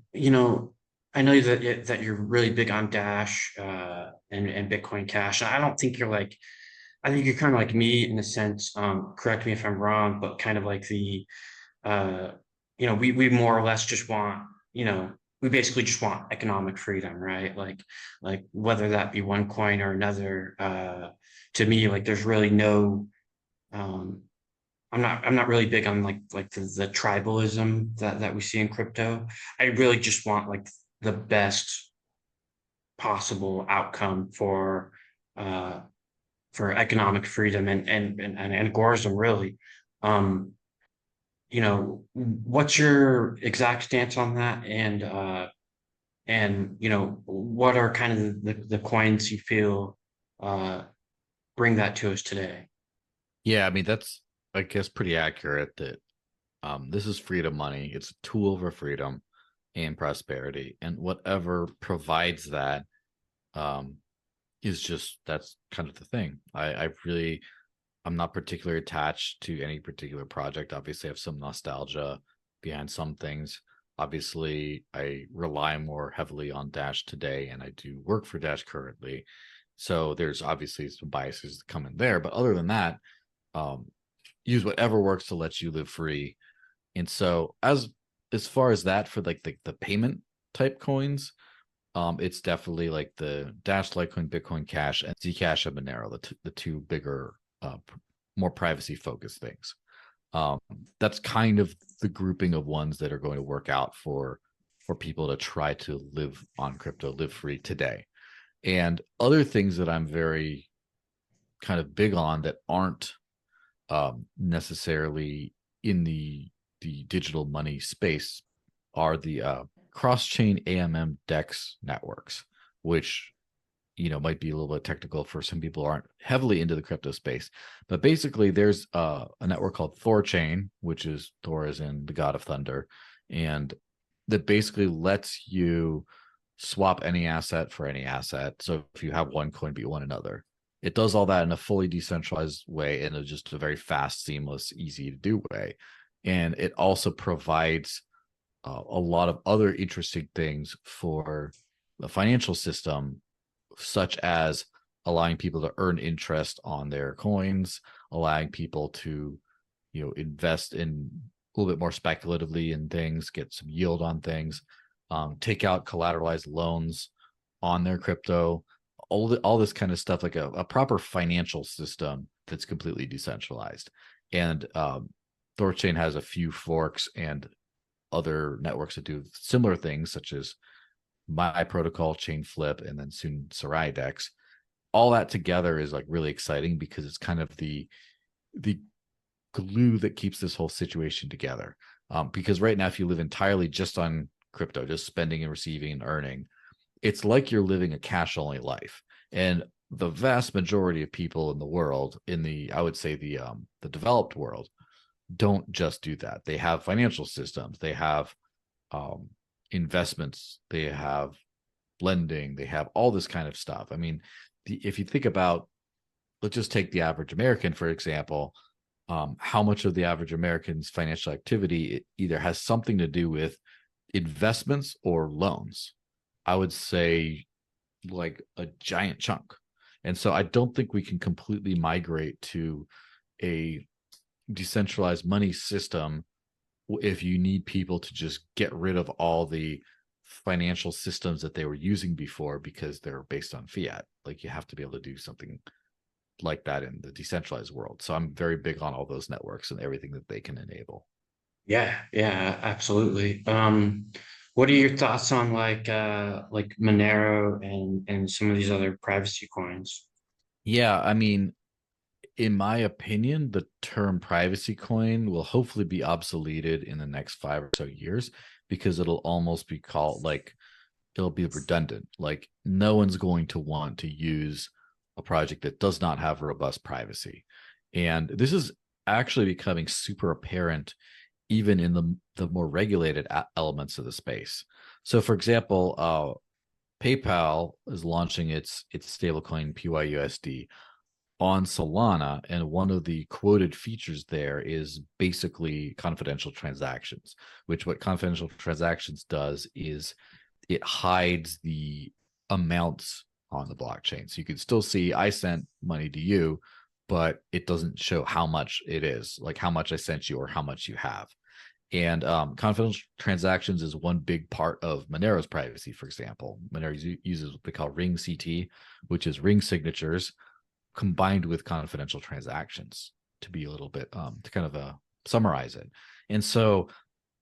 I know that you're really big on Dash and Bitcoin Cash. I don't think you're like, I think you're kind of like me in a sense. Correct me if I'm wrong, but kind of like uh, we more or less just want, we basically just want economic freedom, right? Like whether that be one coin or another. To me, like there's really no. Um, I'm not really big on like the tribalism that we see in crypto. I really just want like the best possible outcome uh for economic freedom and agorism really. Um, what's your exact stance on that? And what are kind of the coins you feel uh bring that to us today? Yeah, I mean, that's, I guess, pretty accurate that this is freedom money. It's a tool for freedom and prosperity. And whatever provides that um, is just, that's kind of the thing. I'm not particularly attached to any particular project. Obviously, I have some nostalgia behind some things. Obviously, I rely more heavily on Dash today, and I do work for Dash currently. So there's obviously some biases that come in there. But other than that, um, use whatever works to let you live free. And so as far as that, for like the payment type coins, it's definitely like the Dash, Litecoin, Bitcoin Cash, and Zcash and Monero, the two bigger, more privacy focused things. That's kind of the grouping of ones that are going to work out for people to try to live on crypto, live free today. And other things that I'm very kind of big on that aren't necessarily in the digital money space are the cross-chain AMM DEX networks, which might be a little bit technical for some people who aren't heavily into the crypto space. But basically, there's a network called Thorchain, which is Thor as in the god of thunder, and that basically lets you swap any asset for any asset. So if you have one coin, be one another. It does all that in a fully decentralized way, and it's just a very fast, seamless, easy to do way. And it also provides a lot of other interesting things for the financial system, such as allowing people to earn interest on their coins, allowing people to, invest in a little bit more speculatively in things, get some yield on things, take out collateralized loans on their crypto, all this kind of stuff, like a proper financial system that's completely decentralized. And Thorchain has a few forks and other networks that do similar things, such as My Protocol, Chain Flip, and then soon Sarai Dex. All that together is like really exciting because it's kind of the glue that keeps this whole situation together. Because right now, if you live entirely just on crypto, just spending and receiving and earning, it's like you're living a cash only life. And the vast majority of people in the world, I would say the developed world, don't just do that. They have financial systems, they have investments, they have lending, they have all this kind of stuff. I mean, if you think about, let's just take the average American, for example, how much of the average American's financial activity either has something to do with investments or loans. I would say like a giant chunk. And so I don't think we can completely migrate to a decentralized money system if you need people to just get rid of all the financial systems that they were using before because they're based on fiat. Like, you have to be able to do something like that in the decentralized world. So I'm very big on all those networks and everything that they can enable. Yeah, yeah, absolutely. What are your thoughts on like Monero and some of these other privacy coins? Yeah, I mean, in my opinion, the term privacy coin will hopefully be obsoleted in the next 5 or so years, because it'll almost be called like, it'll be redundant. Like, no one's going to want to use a project that does not have robust privacy. And this is actually becoming super apparent even in the more regulated elements of the space. So for example, PayPal is launching its stablecoin PYUSD on Solana, and one of the quoted features there is basically confidential transactions, which what confidential transactions does is it hides the amounts on the blockchain. So you can still see I sent money to you, but it doesn't show how much it is, like how much I sent you or how much you have. And confidential transactions is one big part of Monero's privacy. For example, Monero uses what they call ring CT, which is ring signatures combined with confidential transactions, to be a little bit to kind of summarize it. And so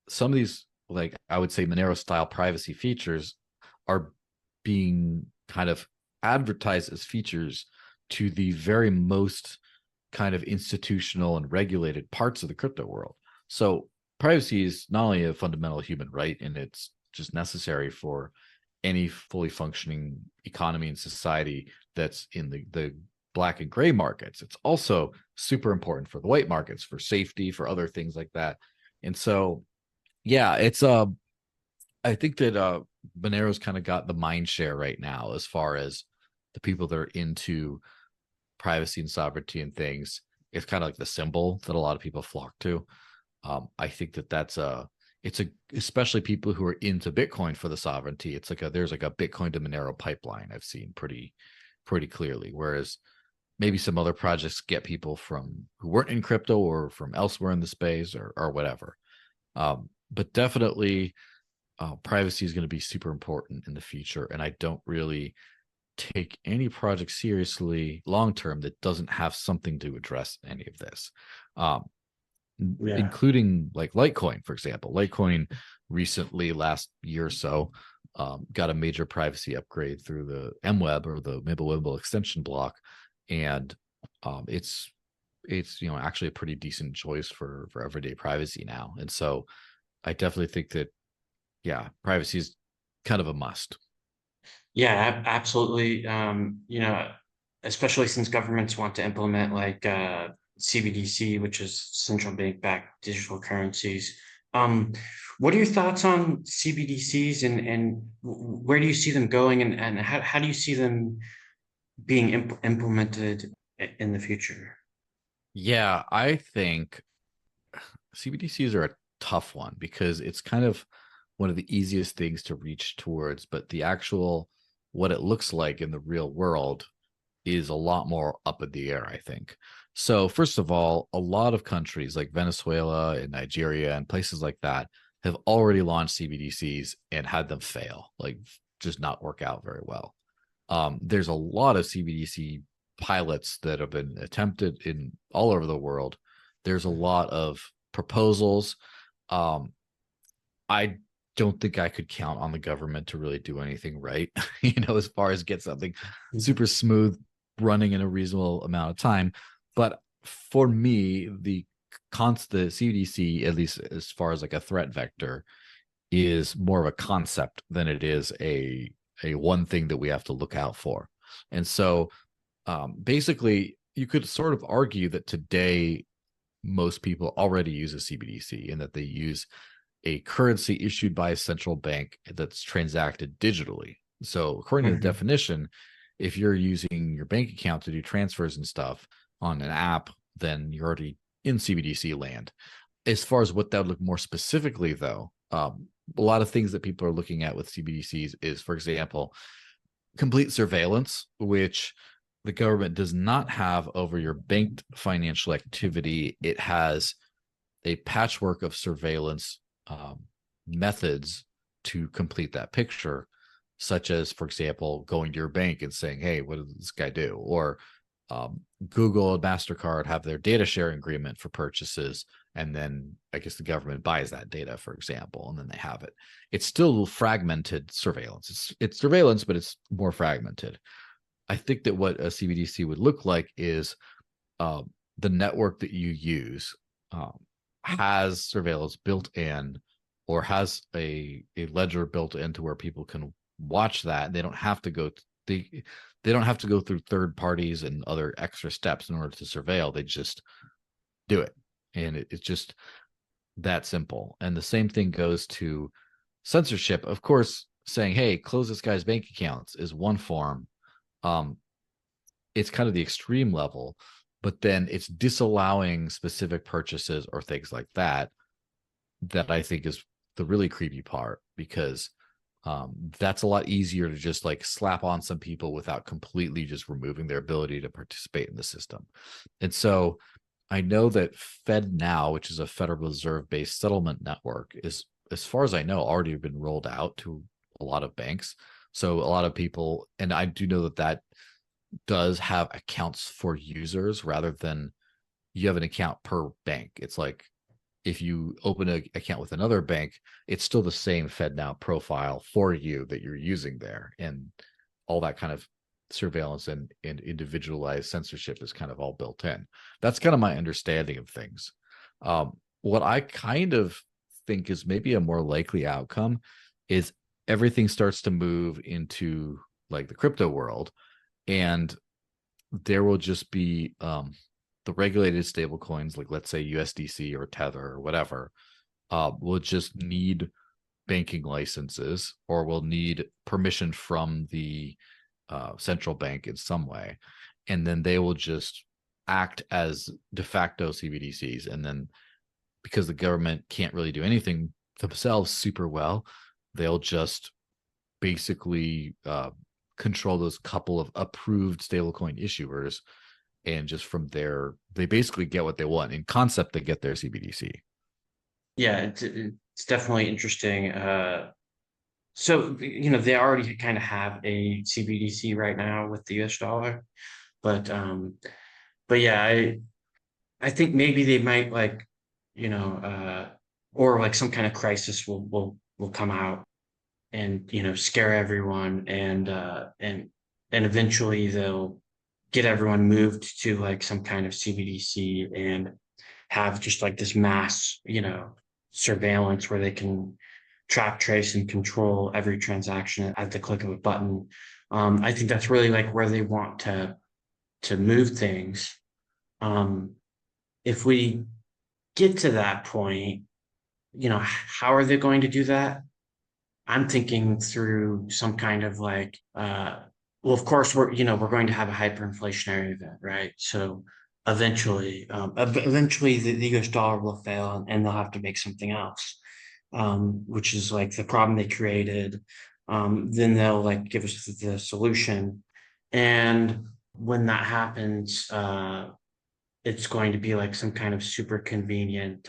some of these, like I would say, Monero style privacy features are being kind of advertised as features to the very most kind of institutional and regulated parts of the crypto world. So privacy is not only a fundamental human right, and it's just necessary for any fully functioning economy and society that's in the black and gray markets. It's also super important for the white markets, for safety, for other things like that. And so, yeah, it's I think that Monero's kind of got the mind share right now as far as the people that are into privacy and sovereignty and things. It's kind of like the symbol that a lot of people flock to. I think that it's especially people who are into Bitcoin for the sovereignty. It's like there's like a Bitcoin to Monero pipeline I've seen pretty clearly. Whereas maybe some other projects get people from who weren't in crypto or from elsewhere in the space or whatever. But definitely privacy is going to be super important in the future. And I don't really take any project seriously long term that doesn't have something to address any of this. Including like Litecoin, for example. Litecoin recently, last year or so, got a major privacy upgrade through the MWeb, or the Mibblewimble extension block, and it's actually a pretty decent choice for everyday privacy now. And so I definitely think that privacy is kind of a must. Yeah, absolutely. Especially since governments want to implement like CBDC, which is central bank backed digital currencies. What are your thoughts on CBDCs, and where do you see them going, and how do you see them being implemented in the future? Yeah, I think CBDCs are a tough one because it's kind of one of the easiest things to reach towards, but the actual what it looks like in the real world is a lot more up in the air, I think. So first of all, a lot of countries like Venezuela and Nigeria and places like that have already launched CBDCs and had them fail, like just not work out very well. There's a lot of CBDC pilots that have been attempted in all over the world. There's a lot of proposals. I don't think I could count on the government to really do anything right, as far as get something super smooth running in a reasonable amount of time. But for me, the CBDC, at least as far as like a threat vector, is more of a concept than it is a one thing that we have to look out for. And so basically, you could sort of argue that today most people already use a CBDC, and that they use a currency issued by a central bank that's transacted digitally. So according to the definition, if you're using your bank account to do transfers and stuff on an app, then you're already in CBDC land. As far as what that would look more specifically, though, a lot of things that people are looking at with CBDCs is, for example, complete surveillance, which the government does not have over your banked financial activity. It has a patchwork of surveillance methods to complete that picture, such as, for example, going to your bank and saying, hey, what did this guy do? Or Google and MasterCard have their data sharing agreement for purchases. And then I guess the government buys that data, for example, and then they have it. It's still fragmented surveillance. It's surveillance, but it's more fragmented. I think that what a CBDC would look like is the network that you use has surveillance built in, or has a ledger built into where people can watch that. They don't have to go they don't have to go through third parties and other extra steps in order to surveil. They just do it, and it's just that simple. And the same thing goes to censorship. Of course, saying, hey, close this guy's bank accounts is one form. It's kind of the extreme level, but then it's disallowing specific purchases or things like that I think is the really creepy part, because that's a lot easier to just like slap on some people without completely just removing their ability to participate in the system. And so I know that FedNow, which is a Federal Reserve based settlement network, is, as far as I know, already been rolled out to a lot of banks. So a lot of people, and I do know that does have accounts for users rather than you have an account per bank. It's like if you open an account with another bank, it's still the same FedNow profile for you that you're using there. And all that kind of surveillance and individualized censorship is kind of all built in. That's kind of my understanding of things. What I kind of think is maybe a more likely outcome is everything starts to move into like the crypto world, and there will just be the regulated stable coins, like let's say USDC or Tether or whatever, will just need banking licenses, or will need permission from the central bank in some way. And then they will just act as de facto CBDCs. And then because the government can't really do anything themselves super well, they'll just basically control those couple of approved stablecoin issuers, and just from there they basically get what they want. In concept, they get their CBDC. Yeah, it's definitely interesting. So they already kind of have a CBDC right now with the US dollar, but yeah, I think maybe they might like or like some kind of crisis will come out and scare everyone, and eventually they'll get everyone moved to like some kind of CBDC and have just like this mass surveillance where they can track, trace, and control every transaction at the click of a button. I think that's really like where they want to move things. If we get to that point, how are they going to do that? I'm thinking through some kind of like, well, of course we're going to have a hyperinflationary event, right? So eventually the US dollar will fail and they'll have to make something else, which is like the problem they created. Then they'll like give us the solution. And when that happens, it's going to be like some kind of super convenient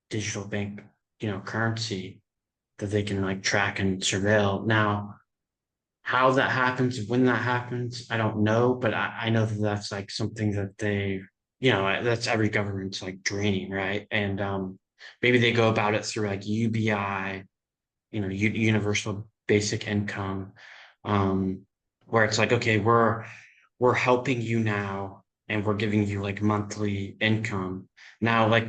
digital bank, currency that they can like track and surveil. Now, how that happens, when that happens, I don't know, but I know that that's like something that they, that's every government's like dream, right? And maybe they go about it through like UBI, universal basic income, where it's like, okay, we're helping you now, and we're giving you like monthly income. Now, like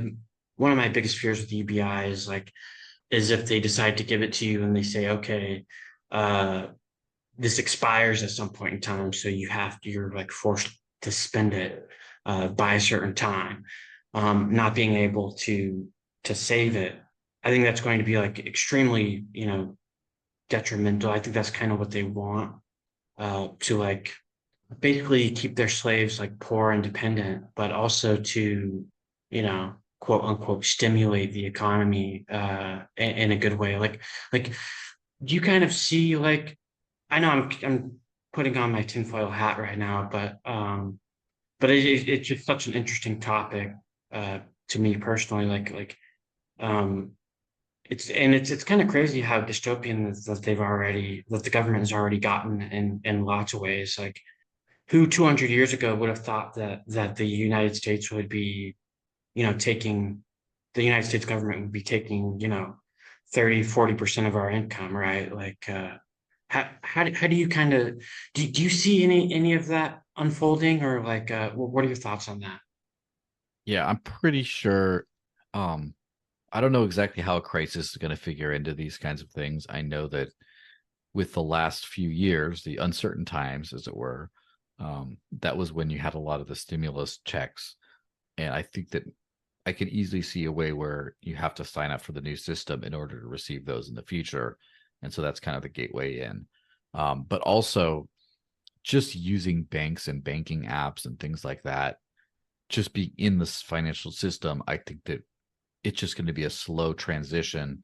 one of my biggest fears with UBI is if they decide to give it to you and they say, okay, this expires at some point in time, so you're like forced to spend it by a certain time, not being able to save it. I think that's going to be like extremely, detrimental. I think that's kind of what they want, to like basically keep their slaves like poor and dependent, but also to, quote unquote, stimulate the economy in a good way. Like you kind of see like, I know I'm putting on my tinfoil hat right now, but it's just such an interesting topic to me personally. Um, it's kind of crazy how dystopian that the government has already gotten in lots of ways. Like, who 200 years ago would have thought that the United States would be, taking the United States government would be taking, 30-40% of our income, right? How do you kind of do you see any of that unfolding, or what are your thoughts on that? Yeah, I'm pretty sure. Um, I don't know exactly how a crisis is going to figure into these kinds of things. I know that with the last few years, the uncertain times, as it were, that was when you had a lot of the stimulus checks. And I think that I can easily see a way where you have to sign up for the new system in order to receive those in the future. And so that's kind of the gateway in. But also just using banks and banking apps and things like that, just being in this financial system, I think that it's just going to be a slow transition,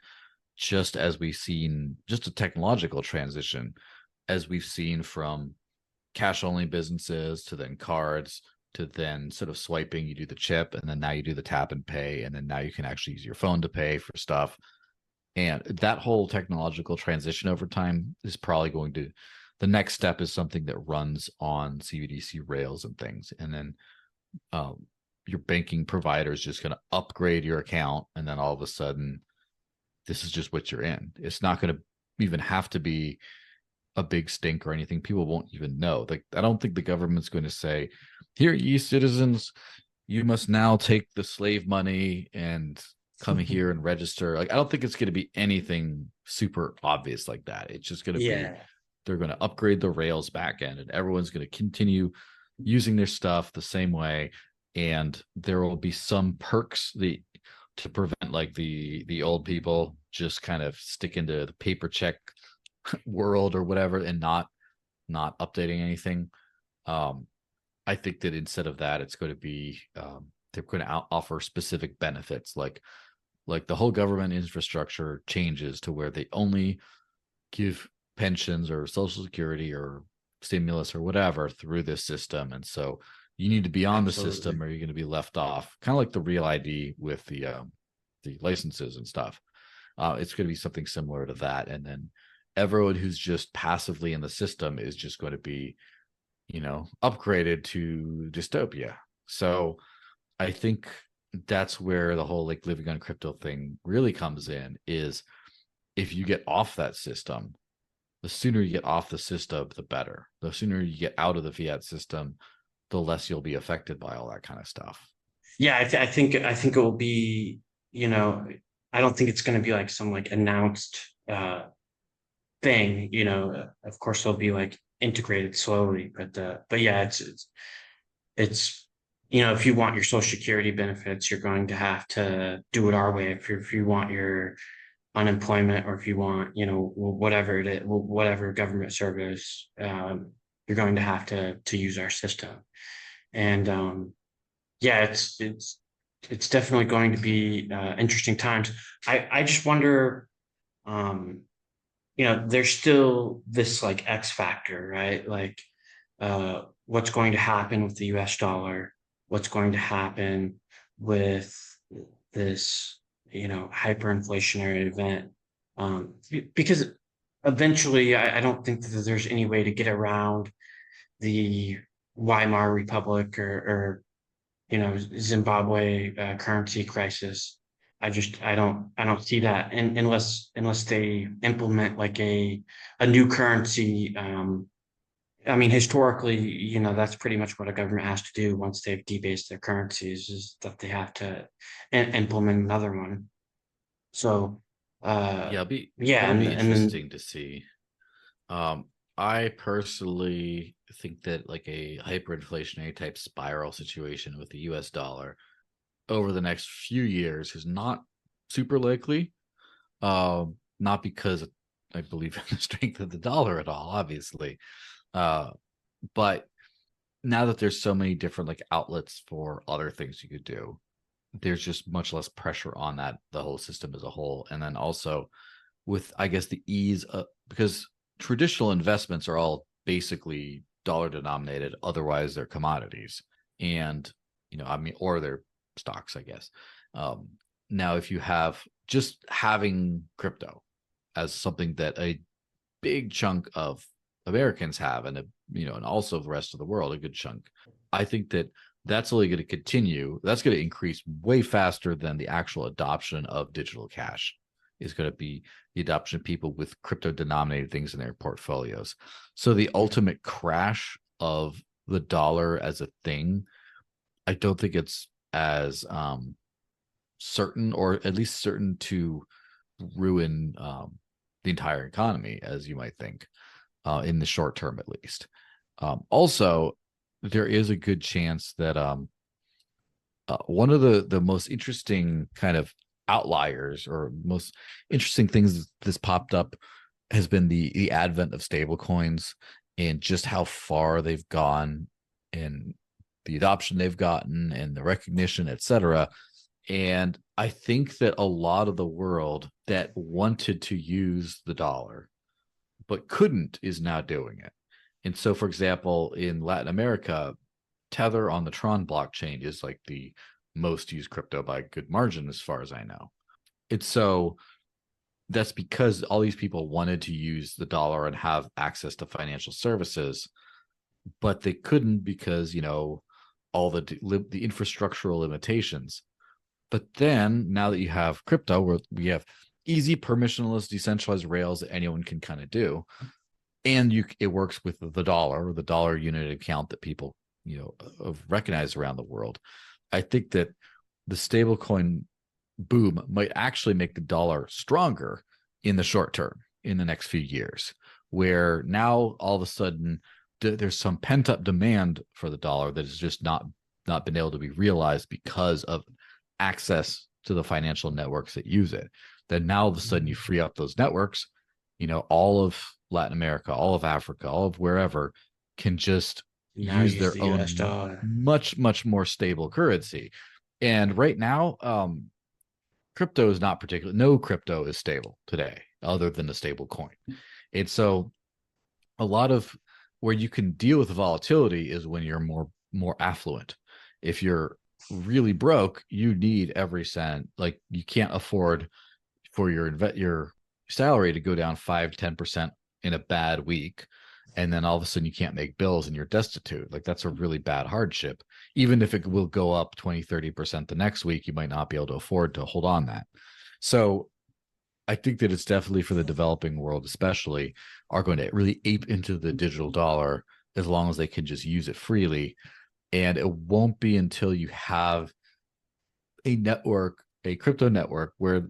just as we've seen, just a technological transition, as we've seen from cash only businesses to then cards to then sort of swiping, you do the chip, and then now you do the tap and pay, and then now you can actually use your phone to pay for stuff. And that whole technological transition over time is probably going to, the next step is something that runs on CBDC rails and things. And then your banking provider is just going to upgrade your account. And then all of a sudden, this is just what you're in. It's not going to even have to be a big stink or anything. People won't even know. Like, I don't think the government's going to say, here, ye citizens, you must now take the slave money and come here and register. Like, I don't think it's going to be anything super obvious like that. It's just going to be, they're going to upgrade the Rails backend and everyone's going to continue using their stuff the same way. And there will be some perks to prevent like the old people just kind of stick into the paper check world or whatever and not updating anything. I think that instead of that, it's going to be they're going to offer specific benefits, like the whole government infrastructure changes to where they only give pensions or social security or stimulus or whatever through this system. And so you need to be on Absolutely. the system or you're going to be left off, kind of like the Real ID with the licenses and stuff. It's going to be something similar to that. And then everyone who's just passively in the system is just going to be, upgraded to dystopia. So I think that's where the whole like living on crypto thing really comes in, is if you get off that system, the sooner you get off the system, the better. The sooner you get out of the fiat system, the less you'll be affected by all that kind of stuff. Yeah, I think it will be, I don't think it's going to be like some like announced thing. Of course they'll be like integrated slowly, but yeah, it's if you want your social security benefits, you're going to have to do it our way. If you want your unemployment, or if you want, whatever it is, whatever government service, you're going to have to use our system. And yeah, it's definitely going to be interesting times. I just wonder, there's still this like X factor, right? Like, what's going to happen with the US dollar? What's going to happen with this, hyperinflationary event? Because eventually, I don't think that there's any way to get around the Weimar Republic or Zimbabwe currency crisis. I don't see that, and unless they implement like a new currency. I mean, historically, that's pretty much what a government has to do once they've debased their currencies, is that they have to implement another one. So, Yeah, yeah, it'll be and then interesting to see. I personally think that like a hyperinflationary type spiral situation with the US dollar over the next few years is not super likely. Not because I believe in the strength of the dollar at all, obviously. But now that there's so many different like outlets for other things you could do, there's just much less pressure on the whole system as a whole. And then also with, I guess, the ease of, because traditional investments are all basically dollar denominated, otherwise they're commodities. And, or they're stocks, I guess. Now, if you have just having crypto as something that a big chunk of Americans have, and and also the rest of the world, a good chunk, I think that that's only going to continue. That's going to increase way faster than the actual adoption of digital cash is going to be the adoption of people with crypto denominated things in their portfolios. So the ultimate crash of the dollar as a thing, I don't think it's as certain, or at least certain to ruin the entire economy as you might think, in the short term at least. Also, there is a good chance that one of the most interesting kind of outliers or most interesting things that's popped up has been the advent of stable coins and just how far they've gone in the adoption they've gotten and the recognition, etc. And I think that a lot of the world that wanted to use the dollar but couldn't is now doing it. And so, for example, in Latin America, Tether on the Tron blockchain is like the most used crypto by a good margin, as far as I know. It's so that's because all these people wanted to use the dollar and have access to financial services, but they couldn't because, all the infrastructural limitations. But then now that you have crypto, where we have easy, permissionless, decentralized rails that anyone can kind of do, and it works with the dollar, or the dollar unit account that people recognize around the world. I think that the stablecoin boom might actually make the dollar stronger in the short term, in the next few years, where now all of a sudden there's some pent up demand for the dollar that has just not been able to be realized because of access to the financial networks that use it. Then now all of a sudden you free up those networks, all of Latin America, all of Africa, all of wherever can just use their own US dollar. much, much more stable currency. And right now, crypto is not no crypto is stable today other than a stable coin. And so a lot of where you can deal with volatility is when you're more affluent. If you're really broke, you need every cent. Like, you can't afford for your salary to go down 5-10% in a bad week, and then all of a sudden you can't make bills and you're destitute. Like, that's a really bad hardship. Even if it will go up 20-30% the next week, you might not be able to afford to hold on that. So I think that it's definitely, for the developing world especially, are going to really ape into the digital dollar as long as they can just use it freely. And it won't be until you have a crypto network, where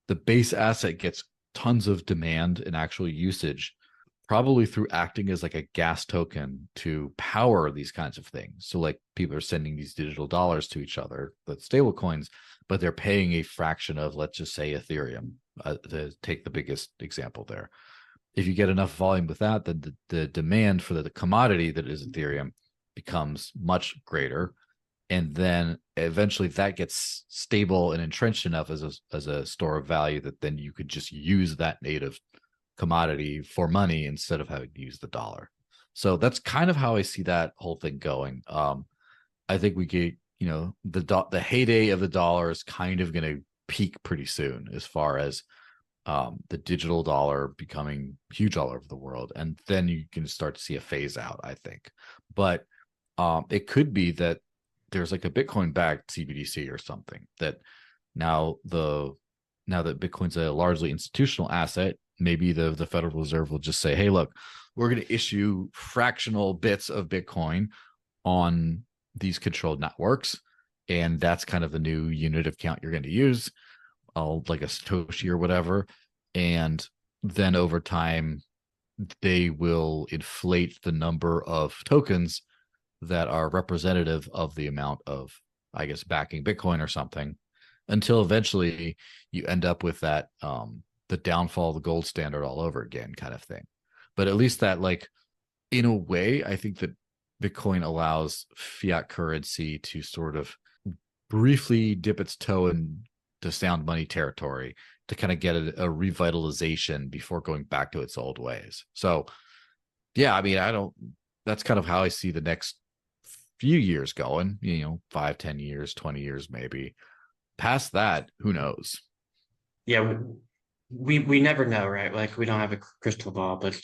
the base asset gets tons of demand and actual usage, probably through acting as like a gas token to power these kinds of things. So like, people are sending these digital dollars to each other, that's stable coins, but they're paying a fraction of, let's just say, Ethereum, to take the biggest example there. If you get enough volume with that, then the demand for the commodity that is Ethereum becomes much greater. And then eventually that gets stable and entrenched enough as a store of value that then you could just use that native commodity for money instead of having to use the dollar. So that's kind of how I see that whole thing going. I think we get, the heyday of the dollar is kind of going to peak pretty soon, as far as the digital dollar becoming huge all over the world. And then you can start to see a phase out, I think. But it could be that there's like a Bitcoin backed CBDC or something, that now that Bitcoin's a largely institutional asset, maybe the Federal Reserve will just say, hey, look, we're going to issue fractional bits of Bitcoin on these controlled networks. And that's kind of the new unit of count you're going to use, like a Satoshi or whatever. And then over time, they will inflate the number of tokens that are representative of the amount of, I guess, backing Bitcoin or something, until eventually you end up with that, the downfall of the gold standard all over again kind of thing. But at least that, like, in a way, I think that Bitcoin allows fiat currency to sort of briefly dip its toe into sound money territory, to kind of get a revitalization before going back to its old ways. So Yeah, I mean, I don't. That's kind of how I see the next few years going. 5, 10 years, 20 years, maybe. Past that, who knows? Yeah, we never know, right? Like we don't have a crystal ball, but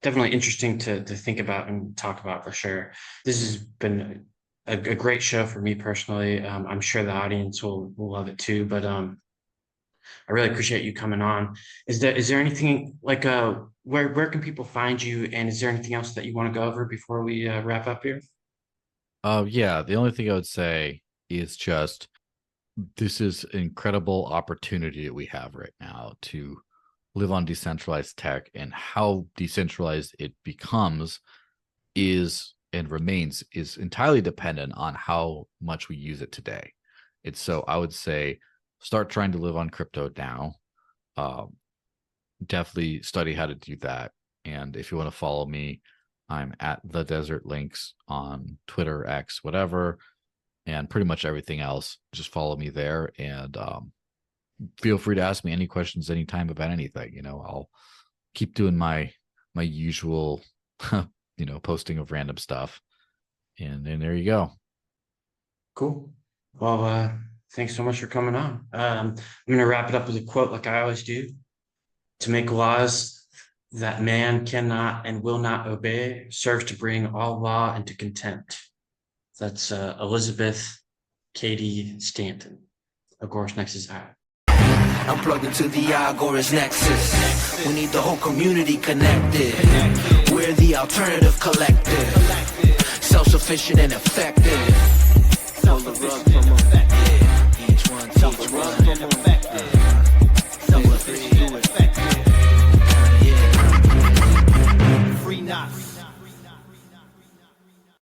definitely interesting to think about and talk about for sure. This has been a great show for me personally. I'm sure the audience will love it too. But I really appreciate you coming on. Is there anything like where can people find you, and is there anything else that you want to go over before we wrap up here? Yeah, the only thing I would say is just this is an incredible opportunity that we have right now to live on decentralized tech, and how decentralized it becomes is and remains is entirely dependent on how much we use it today. It's so I would say start trying to live on crypto now. Definitely study how to do that. And if you want to follow me, I'm at the Desert Links on Twitter, X, whatever, and pretty much everything else. Just follow me there, and feel free to ask me any questions anytime about anything. I'll keep doing my usual, posting of random stuff. And there you go. Cool. Well, thanks so much for coming on. I'm going to wrap it up with a quote like I always do. To make laws that man cannot and will not obey serves to bring all law into contempt. That's Elizabeth Cady Stanton. Agorist Nexus app. I'm plugged into the Agorist Nexus. We need the whole community connected. We're the alternative collective. Self-sufficient and effective. Pull the rug